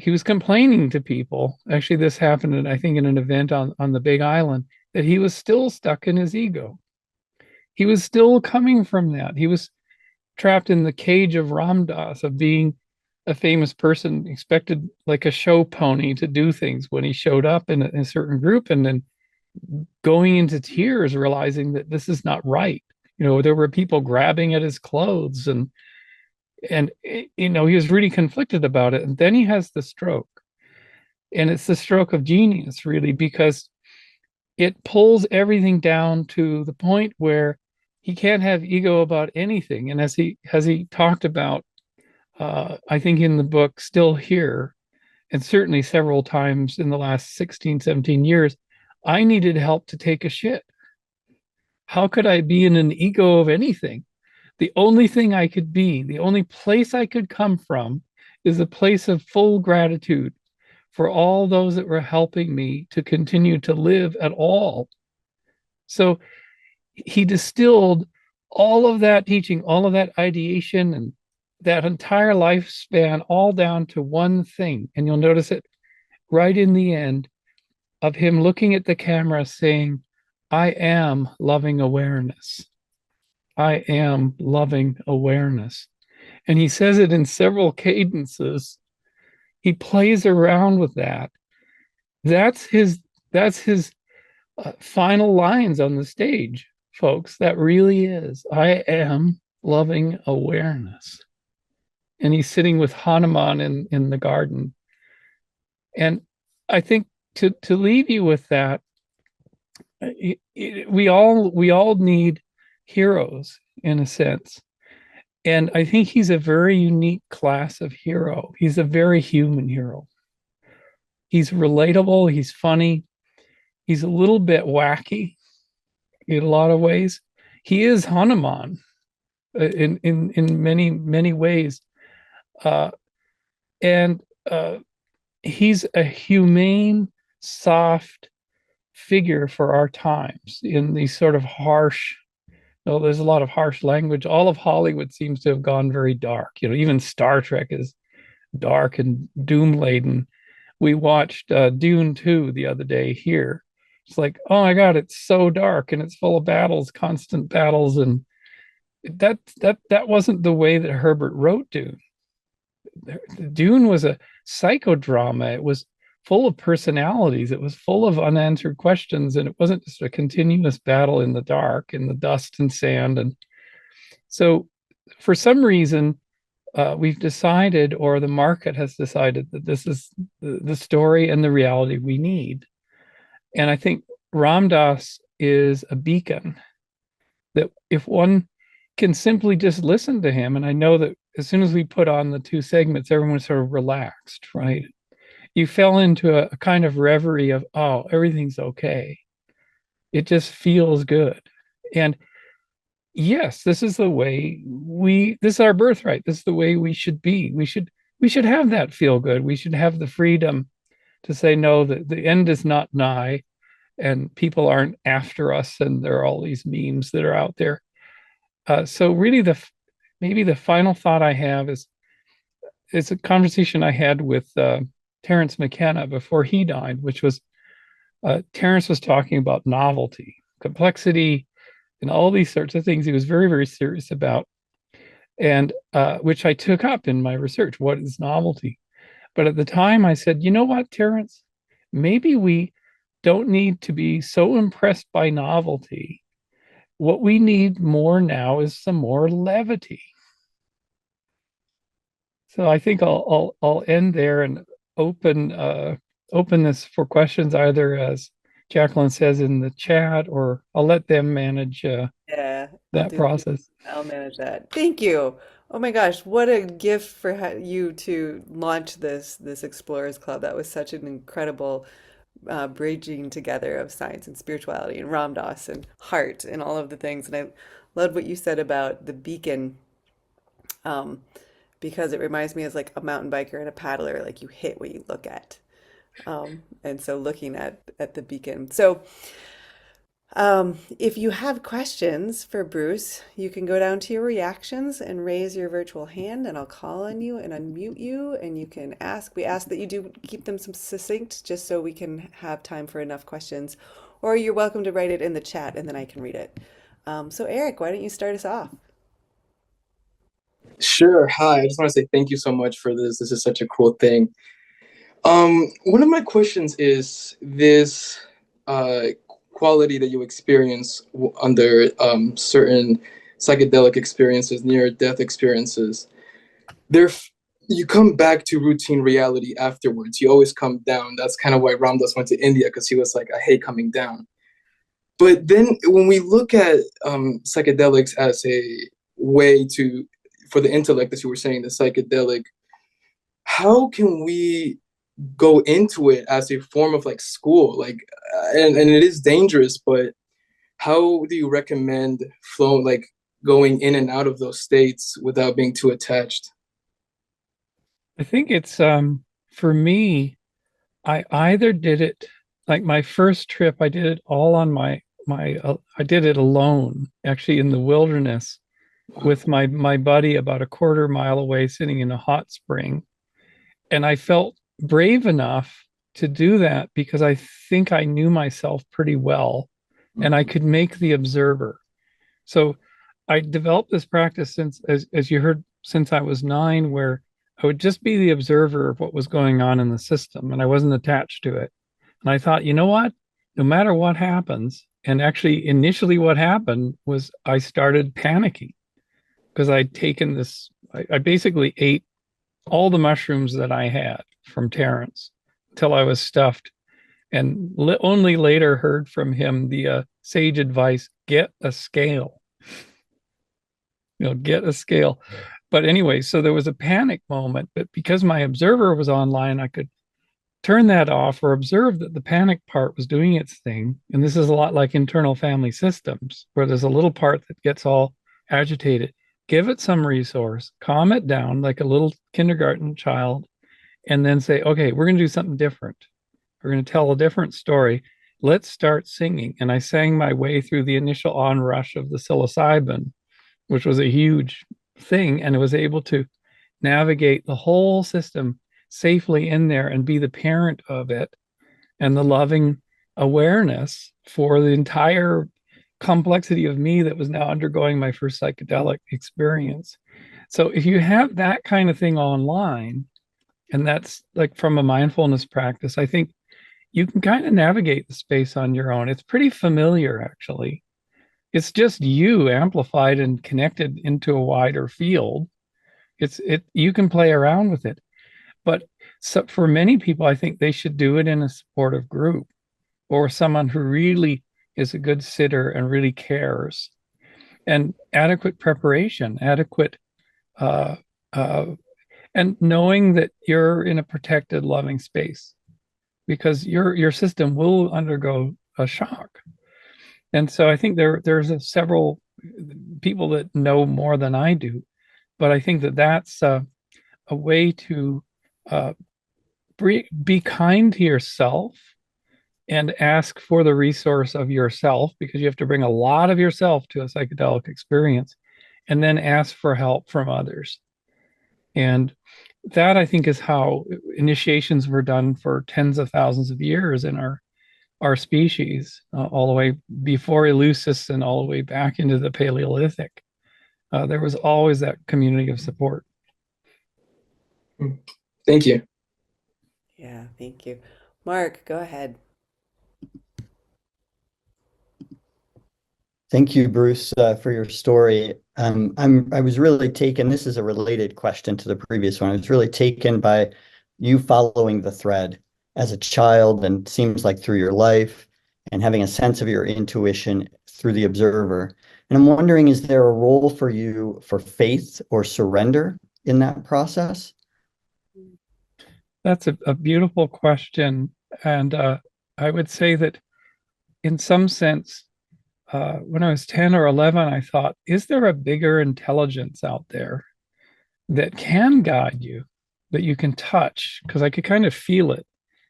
was complaining to people. Actually, this happened, I think, in an event on the Big Island, that he was still stuck in his ego. He was still coming from that. He was trapped in the cage of Ram Dass, of being a famous person, expected like a show pony to do things when he showed up in a certain group, and then going into tears, realizing that this is not right. There were people grabbing at his clothes, and he was really conflicted about it. And then he has the stroke, and it's the stroke of genius, really, because it pulls everything down to the point where he can't have ego about anything. And as he talked about, I think in the book Still Here, and certainly several times in the last 16, 17 years, I needed help to take a shit. How could I be in an ego of anything? The only thing I could be, the only place I could come from, is a place of full gratitude for all those that were helping me to continue to live at all. So he distilled all of that teaching, all of that ideation, and that entire lifespan all down to one thing. And you'll notice it right in the end of him looking at the camera saying, I am loving awareness. I am loving awareness. And he says it in several cadences. He plays around with that. That's his final lines on the stage, folks. That really is, I am loving awareness. And he's sitting with Hanuman in the garden. And I think to leave you with that, we all need heroes, in a sense. And I think he's a very unique class of hero. He's a very human hero. He's relatable, he's funny, he's a little bit wacky in a lot of ways. He is Hanuman in many ways. And he's a humane, soft figure for our times in these sort of harsh, there's a lot of harsh language. All of Hollywood seems to have gone very dark. Even Star Trek is dark and doom laden. We watched Dune 2 the other day here. It's like, oh my God, it's so dark and it's full of battles, constant battles. And that wasn't the way that Herbert wrote Dune. Dune was a psychodrama. It was full of personalities. It was full of unanswered questions, and it wasn't just a continuous battle in the dark, in the dust and sand. And so for some reason, we've decided, or the market has decided, that this is the story and the reality we need. And I think Ram Dass is a beacon that if one can simply just listen to him, and I know that as soon as we put on the two segments, everyone was sort of relaxed, right? You fell into a kind of reverie of, oh, everything's okay. It just feels good. And yes, this is the way this is our birthright. This is the way we should be. We should have that feel good. We should have the freedom to say, no, the end is not nigh, and people aren't after us, and there are all these memes that are out there. So really maybe the final thought I have is a conversation I had with Terence McKenna before he died, which was Terence was talking about novelty, complexity, and all these sorts of things he was very, very serious about, and which I took up in my research. What is novelty? But at the time I said, you know what, Terence, maybe we don't need to be so impressed by novelty. What we need more now is some more levity. So I think I'll end there and open this for questions, either as Jacqueline says in the chat, or I'll let them manage that process. I'll manage that. Thank you. Oh my gosh, what a gift for you to launch this Explorers Club. That was such an incredible bridging together of science and spirituality and Ram Dass and heart and all of the things. And I loved what you said about the beacon. Because it reminds me as like a mountain biker and a paddler, like you hit what you look at. And so looking at the beacon. So If you have questions for Bruce, you can go down to your reactions and raise your virtual hand, and I'll call on you and unmute you, and you can ask. We ask that you do keep them some succinct, just so we can have time for enough questions. Or you're welcome to write it in the chat, and then I can read it. So Eric, why don't you start us off? Sure. Hi. I just want to say thank you so much for this. This is such a cool thing. One of my questions is this quality that you experience under certain psychedelic experiences, near-death experiences. You come back to routine reality afterwards. You always come down. That's kind of why Ramdas went to India, because he was like, I hate coming down. But then when we look at psychedelics as a way for the intellect, as you were saying, the psychedelic, how can we go into it as a form of like school? Like, and it is dangerous, but how do you recommend going in and out of those states without being too attached? I think it's, for me, I either did it, like my first trip, I did it all on I did it alone, actually in the wilderness with my buddy about a quarter mile away, sitting in a hot spring. And I felt brave enough to do that because I think I knew myself pretty well and I could make the observer. So I developed this practice since, as you heard, since I was 9, where I would just be the observer of what was going on in the system, and I wasn't attached to it. And I thought, you know what? No matter what happens, and actually initially what happened was I started panicking because I'd taken this, I basically ate all the mushrooms that I had from Terrence until I was stuffed, and only later heard from him the sage advice, get a scale. Get a scale. But anyway, so there was a panic moment, but because my observer was online, I could turn that off or observe that the panic part was doing its thing. And this is a lot like internal family systems, where there's a little part that gets all agitated. Give it some resource, calm it down like a little kindergarten child, and then say, okay, we're going to do something different. We're going to tell a different story. Let's start singing. And I sang my way through the initial onrush of the psilocybin, which was a huge thing, and it was able to navigate the whole system safely in there and be the parent of it and the loving awareness for the entire complexity of me that was now undergoing my first psychedelic experience. So if you have that kind of thing online, and that's like from a mindfulness practice, I think you can kind of navigate the space on your own. It's pretty familiar, actually. It's just you amplified and connected into a wider field. You can play around with it. But so for many people, I think they should do it in a supportive group or someone who really is a good sitter and really cares. And adequate preparation, and knowing that you're in a protected, loving space, because your system will undergo a shock. And so I think there's several people that know more than I do, but I think that's a way to be kind to yourself and ask for the resource of yourself, because you have to bring a lot of yourself to a psychedelic experience, and then ask for help from others. And that, I think, is how initiations were done for tens of thousands of years in our species, all the way before Eleusis and all the way back into the Paleolithic. There was always that community of support. Thank you. Yeah, thank you. Mark, go ahead. Thank you, Bruce, for your story. I was really taken, this is a related question to the previous one. I was really taken by you following the thread as a child, and seems like through your life, and having a sense of your intuition through the observer. And I'm wondering, is there a role for you for faith or surrender in that process? That's a beautiful question. And I would say that in some sense, when I was 10 or 11, I thought, is there a bigger intelligence out there that can guide you, that you can touch? Because I could kind of feel it.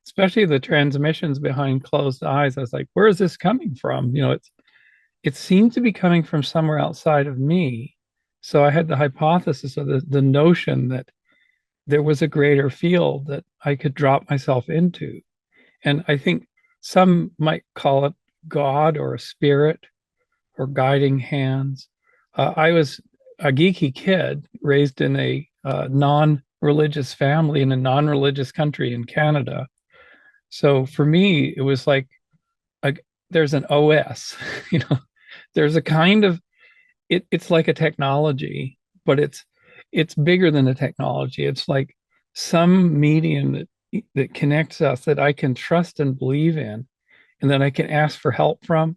especially the transmissions behind closed eyes. I was like, where is this coming from? It seemed to be coming from somewhere outside of me. So I had the hypothesis of the notion that there was a greater field that I could drop myself into. And I think some might call it God or a spirit or guiding hands. I was a geeky kid raised in a non-religious family in a non-religious country in Canada. So for me, it was like there's an OS, there's a kind of it's like a technology, but it's bigger than a technology. It's like some medium that connects us that I can trust and believe in, and that I can ask for help from.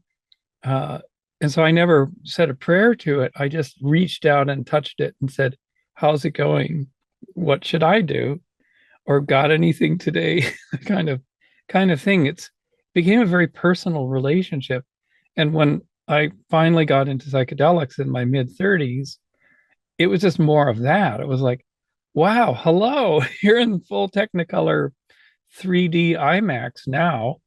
And so I never said a prayer to it. I just reached out and touched it and said, "How's it going? What should I do? Or got anything today?" kind of thing. It's became a very personal relationship. And when I finally got into psychedelics in my mid-30s, it was just more of that. It was like, wow, hello, you're in full Technicolor 3D IMAX now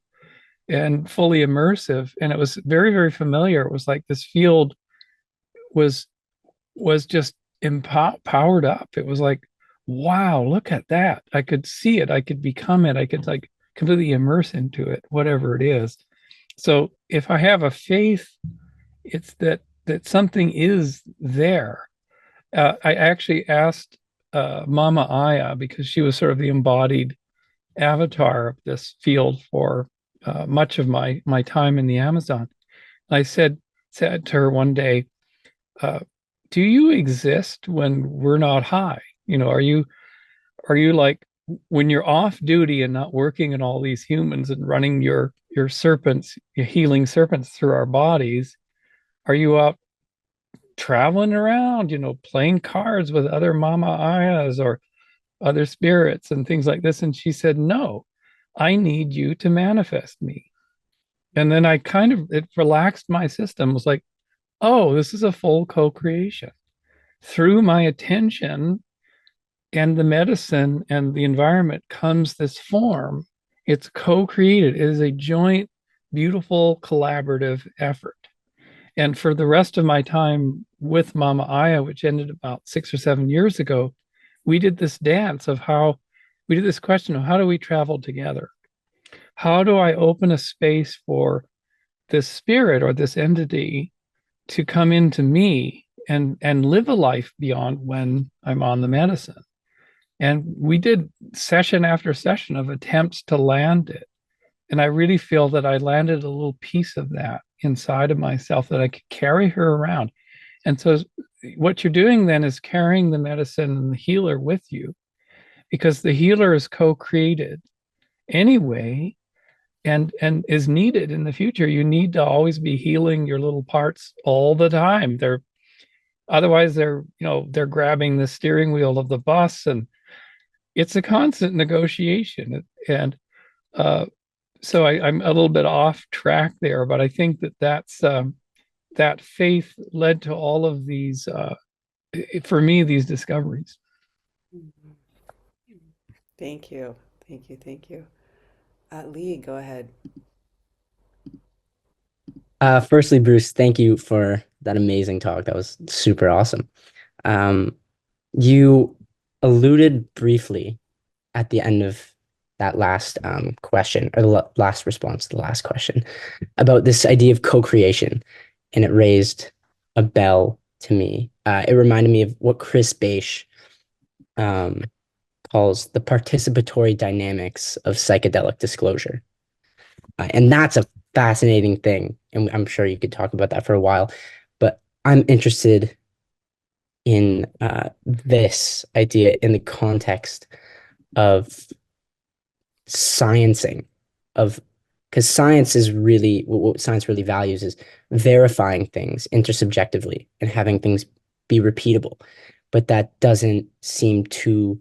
and fully immersive. And it was very, very familiar. It was like this field was just powered up. It was like, wow, look at that. I could see it. I could become it. I could like completely immerse into it, whatever it is. So if I have a faith, it's that something is there. I actually asked Mama Aya, because she was sort of the embodied avatar of this field for much of my time in the Amazon. I said to her one day, "Do you exist when we're not high? Are you like when you're off duty and not working in all these humans and running your serpents, your healing serpents through our bodies? Are you out traveling around, playing cards with other Mama Ayas or other spirits and things like this?" And she said, "No, I need you to manifest me." And then it relaxed my system. It was like, oh, this is a full co-creation. Through my attention and the medicine and the environment comes this form. It's co-created. It is a joint, beautiful, collaborative effort. And for the rest of my time with Mama Aya, which ended about 6 or 7 years ago, we did this dance of we did this question of how do we travel together? How do I open a space for this spirit or this entity to come into me and live a life beyond when I'm on the medicine? And we did session after session of attempts to land it. And I really feel that I landed a little piece of that inside of myself that I could carry her around. And so what you're doing then is carrying the medicine and the healer with you, because the healer is co-created anyway and is needed in the future. You need to always be healing your little parts all the time. Otherwise they're grabbing the steering wheel of the bus, and it's a constant negotiation. And so I'm a little bit off track there, but I think that's that faith led to all of these, for me, these discoveries. Thank you. Lee, go ahead. Firstly, Bruce, thank you for that amazing talk. That was super awesome. You alluded briefly at the end of that last question, or the last response to the last question, about this idea of co-creation, and it raised a bell to me. It reminded me of what Chris Beisch calls the participatory dynamics of psychedelic disclosure. And that's a fascinating thing, and I'm sure you could talk about that for a while, but I'm interested in this idea in the context of sciencing, because science is really, what science really values is verifying things intersubjectively and having things be repeatable, but that doesn't seem too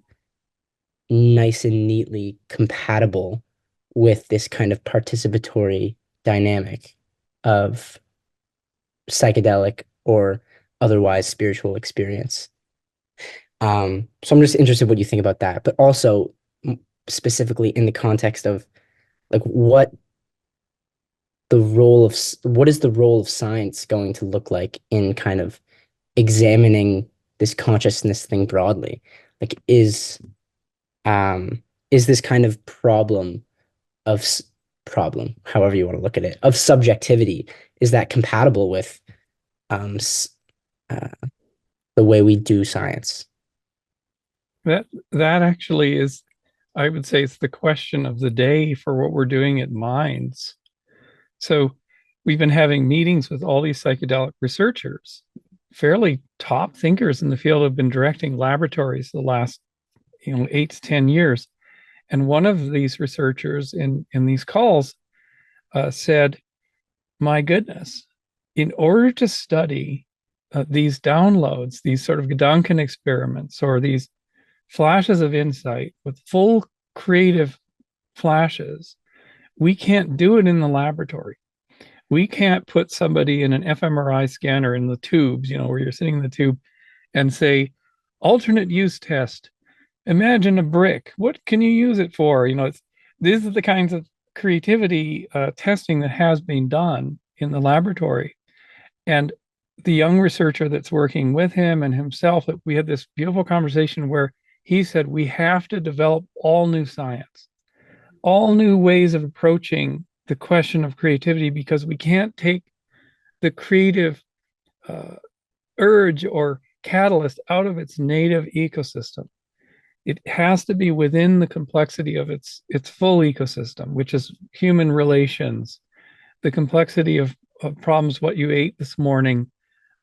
nice and neatly compatible with this kind of participatory dynamic of psychedelic or otherwise spiritual experience. So I'm just interested what you think about that, but also specifically in the context of like what is the role of science going to look like in kind of examining this consciousness thing broadly? Like, is this kind of problem, however you want to look at it, of subjectivity, is that compatible with the way we do science? That actually is, I would say, it's the question of the day for what we're doing at Minds. So we've been having meetings with all these psychedelic researchers, fairly top thinkers in the field, have been directing laboratories the last 8 to 10 years. And one of these researchers in these calls said, my goodness, in order to study these downloads, these sort of Gedanken experiments, or these flashes of insight with full creative flashes, we can't do it in the laboratory. We can't put somebody in an fMRI scanner in the tubes, where you're sitting in the tube, and say, alternate use test. Imagine a brick. What can you use it for? These are the kinds of creativity testing that has been done in the laboratory. And the young researcher that's working with him and himself, we had this beautiful conversation where he said, we have to develop all new science, all new ways of approaching the question of creativity, because we can't take the creative urge or catalyst out of its native ecosystem. It has to be within the complexity of its full ecosystem, which is human relations, the complexity of problems, what you ate this morning,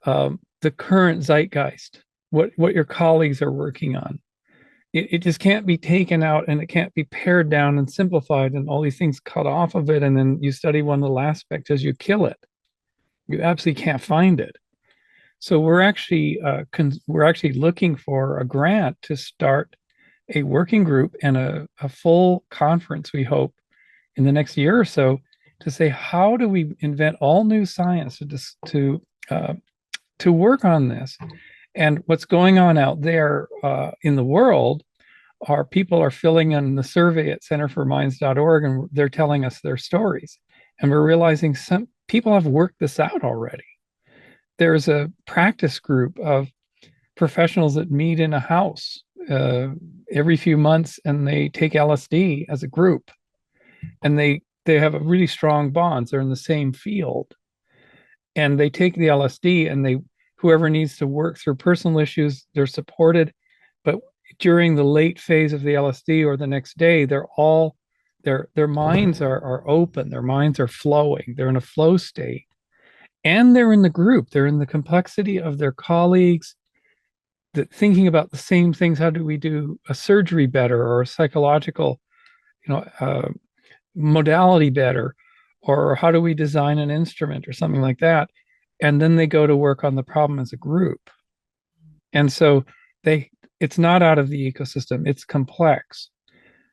the current zeitgeist, what your colleagues are working on. It just can't be taken out, and it can't be pared down and simplified and all these things cut off of it, and then you study one little aspect as you kill it. You absolutely can't find it. So we're actually looking for a grant to start a working group and a full conference, we hope, in the next year or so, to say, how do we invent all new science to work on this? And what's going on out there in the world are people are filling in the survey at centerforminds.org, and they're telling us their stories. And we're realizing some people have worked this out already. There's a practice group of professionals that meet in a house every few months, and they take LSD as a group. And they have a really strong bonds. They're in the same field. And they take the LSD, and whoever needs to work through personal issues, they're supported. But during the late phase of the LSD or the next day, their minds are open, their minds are flowing, they're in a flow state. And they're in the group, they're in the complexity of their colleagues, thinking about the same things. How do we do a surgery better, or a psychological modality better, or how do we design an instrument or something like that? And then they go to work on the problem as a group. And so it's not out of the ecosystem, it's complex.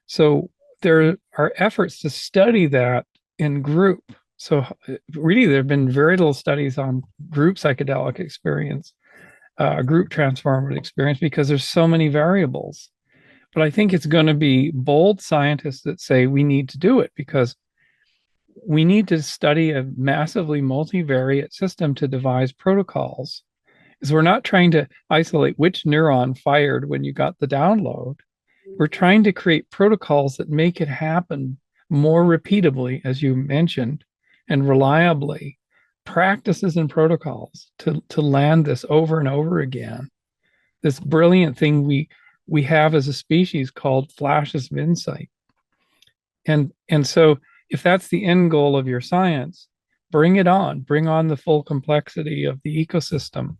So there are efforts to study that in group. So really, there have been very little studies on group psychedelic experience, group transformative experience, because there's so many variables. But I think it's going to be bold scientists that say we need to do it, because we need to study a massively multivariate system to devise protocols. Is we're not trying to isolate which neuron fired when you got the download. We're trying to create protocols that make it happen more repeatably, as you mentioned, and reliably, practices and protocols to land this over and over again. This brilliant thing we have as a species called flashes of insight. And so if that's the end goal of your science, bring on the full complexity of the ecosystem.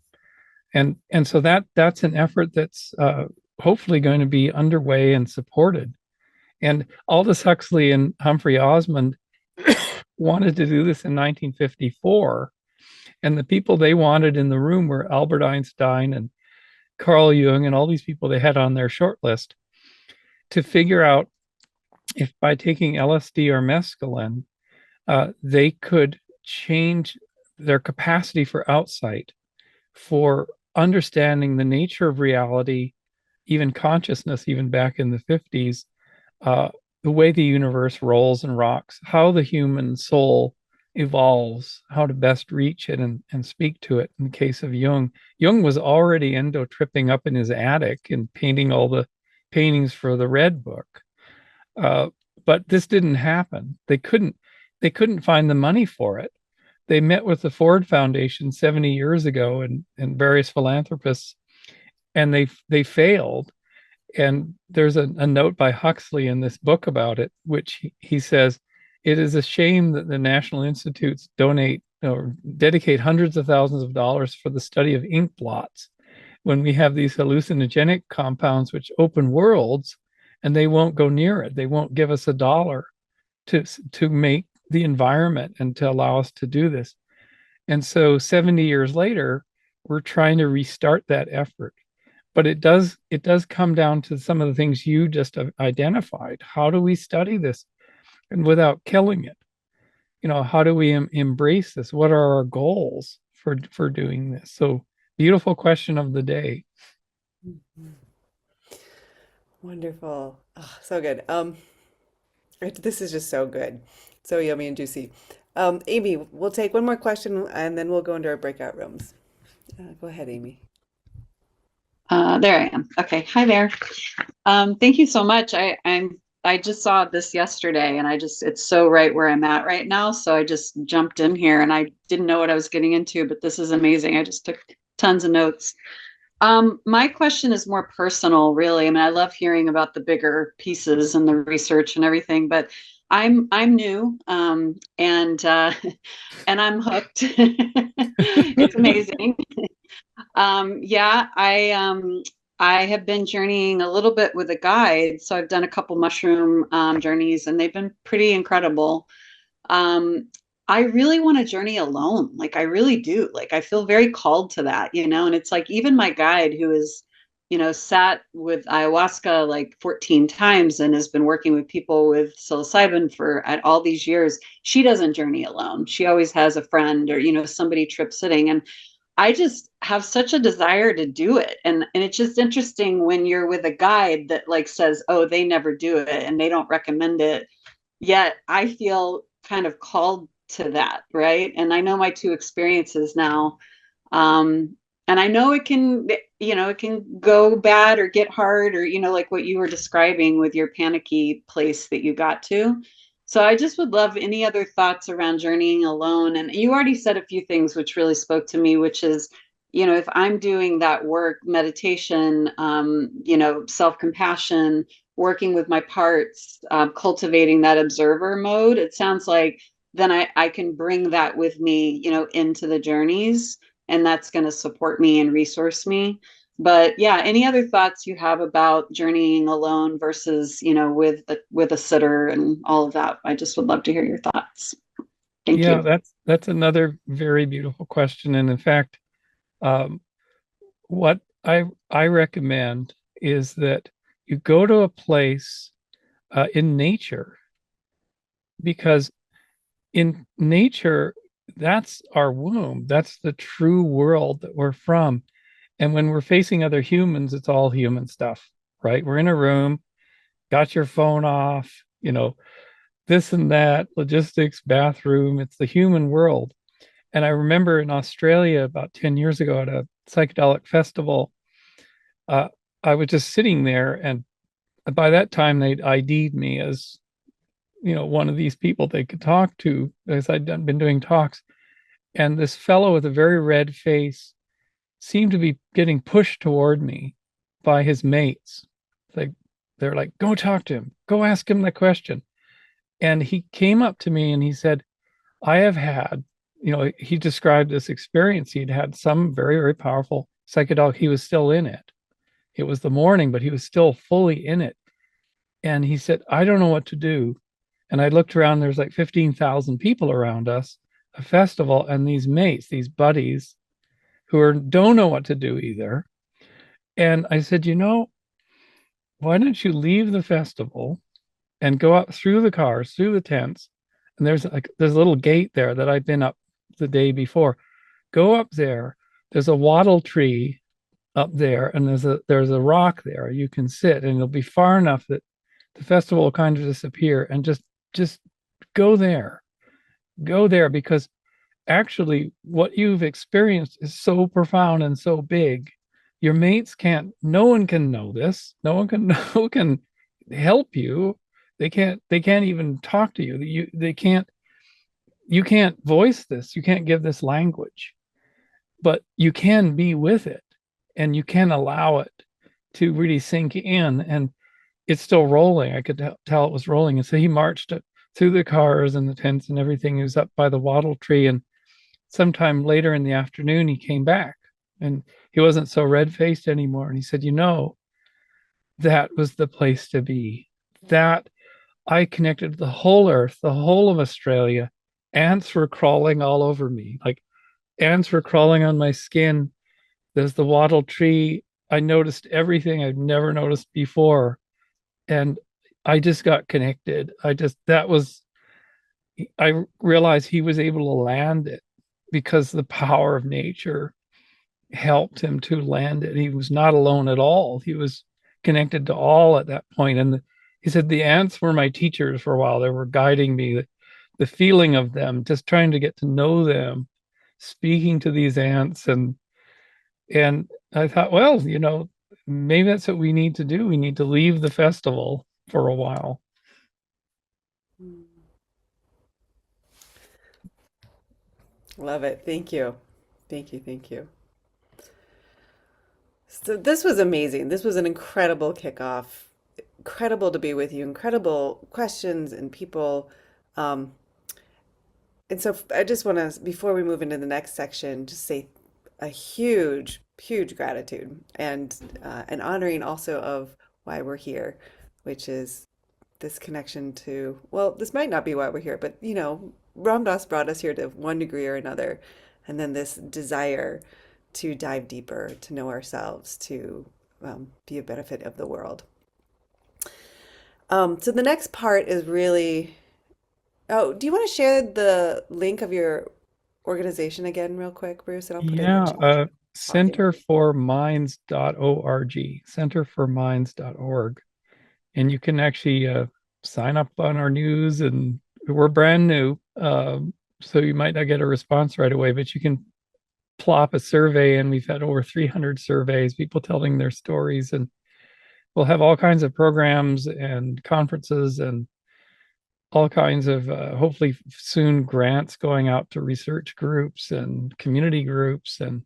And so that's an effort that's hopefully going to be underway and supported. And Aldous Huxley and Humphrey Osmond wanted to do this in 1954. And the people they wanted in the room were Albert Einstein and Carl Jung and all these people they had on their short list, to figure out if by taking LSD or mescaline, they could change their capacity for outsight, for understanding the nature of reality, even consciousness, even back in the 50s, the way the universe rolls and rocks, how the human soul evolves, how to best reach it and speak to it. In the case of Jung, Jung was already endo-tripping up in his attic and painting all the paintings for the Red Book. But this didn't happen. They couldn't find the money for it. They met with the Ford Foundation 70 years ago and various philanthropists, and they failed. And there's a note by Huxley in this book about it, which he says, it is a shame that the National Institutes donate or dedicate hundreds of thousands of dollars for the study of ink blots when we have these hallucinogenic compounds which open worlds, and they won't go near it. They won't give us $1 to make the environment and to allow us to do this. And so 70 years later, we're trying to restart that effort. But it does come down to some of the things you just identified. How do we study this and without killing it? How do we embrace this? What are our goals for doing this? So beautiful question of the day. Wonderful. Oh, so good. This is just so good. So yummy and juicy. Amy, we'll take one more question and then we'll go into our breakout rooms. Go ahead, Amy. There I am. Okay. Hi there. Thank you so much. I just saw this yesterday and it's so right where I'm at right now. So I just jumped in here and I didn't know what I was getting into, but this is amazing. I just took tons of notes. My question is more personal, really. I mean, I love hearing about the bigger pieces and the research and everything, but I'm new, and I'm hooked. It's amazing. Yeah, I have been journeying a little bit with a guide. So I've done a couple mushroom journeys and they've been pretty incredible. I really want to journey alone. Like I really do. Like I feel very called to that, and it's like even my guide who is, sat with ayahuasca like 14 times and has been working with people with psilocybin for all these years. She doesn't journey alone. She always has a friend or, somebody trip sitting. And I just have such a desire to do it. And it's just interesting when you're with a guide that like says, oh, they never do it and they don't recommend it. Yet I feel kind of called to that. Right. And I know my two experiences now. And I know it can, it can go bad or get hard or, like what you were describing with your panicky place that you got to. So I just would love any other thoughts around journeying alone. And you already said a few things which really spoke to me, which is, if I'm doing that work, meditation, self-compassion, working with my parts, cultivating that observer mode, it sounds like then I can bring that with me, into the journeys, and that's going to support me and resource me. But yeah, any other thoughts you have about journeying alone versus, with a sitter and all of that? I just would love to hear your thoughts. Thank you. Yeah, that's another very beautiful question. And in fact, what I recommend is that you go to a place in nature, because in nature, that's our womb. That's the true world that we're from. And when we're facing other humans, it's all human stuff, right? We're in a room, got your phone off, this and that, logistics, bathroom, it's the human world. And I remember in Australia about 10 years ago at a psychedelic festival, I was just sitting there, and by that time they'd ID'd me as, one of these people they could talk to, as I'd been doing talks. And this fellow with a very red face seemed to be getting pushed toward me by his mates. They're like, go talk to him, go ask him the question. And he came up to me and he said, I have had, he described this experience. He'd had some very, very powerful psychedelic. He was still in it. It was the morning, but he was still fully in it. And he said, I don't know what to do. And I looked around, there's like 15,000 people around us, a festival, and these mates, these buddies who don't know what to do either. And I said, why don't you leave the festival and go up through the cars, through the tents, and there's a little gate there that I'd been up the day before. Go up there. There's a wattle tree up there, and there's a rock there you can sit, and it'll be far enough that the festival will kind of disappear, and just go there. Go there, because actually what you've experienced is so profound and so big. Your mates can't, no one can know this. No one can, no one can help you. They can't even talk to you. You can't voice this. You can't give this language, but you can be with it, and you can allow it to really sink in. And it's still rolling. I could tell it was rolling. And so he marched through the cars and the tents and everything. He was up by the wattle tree, and sometime later in the afternoon, he came back, and he wasn't so red-faced anymore. And he said, that was the place to be. That I connected the whole earth, the whole of Australia. Ants were crawling all over me. Like, ants were crawling on my skin. There's the wattle tree. I noticed everything I'd never noticed before. And I just got connected. I realized he was able to land it because the power of nature helped him to land it. He was not alone at all. He was connected to all at that point. And he said the ants were my teachers for a while. They were guiding me. The feeling of them, just trying to get to know them, speaking to these ants. And I thought, well, maybe that's what we need to do. We need to leave the festival for a while. Love it. Thank you. Thank you. Thank you. So this was amazing. This was an incredible kickoff. Incredible to be with you. Incredible questions and people. And so I just want to, before we move into the next section, just say a huge, huge gratitude and an honoring also of why we're here, which is this connection to, well, this might not be why we're here, but Ram Dass brought us here to one degree or another. And then this desire to dive deeper, to know ourselves, to be a benefit of the world. So the next part is really, do you want to share the link of your organization again real quick, Bruce? And I'll put it in the chat. centerforminds.org, centerforminds.org. And you can actually sign up on our news, and we're brand new. So you might not get a response right away, but you can plop a survey, and we've had over 300 surveys, people telling their stories, and we'll have all kinds of programs and conferences and all kinds of, hopefully soon, grants going out to research groups and community groups. And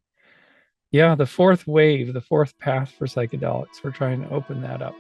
yeah, the fourth wave, the fourth path for psychedelics, we're trying to open that up.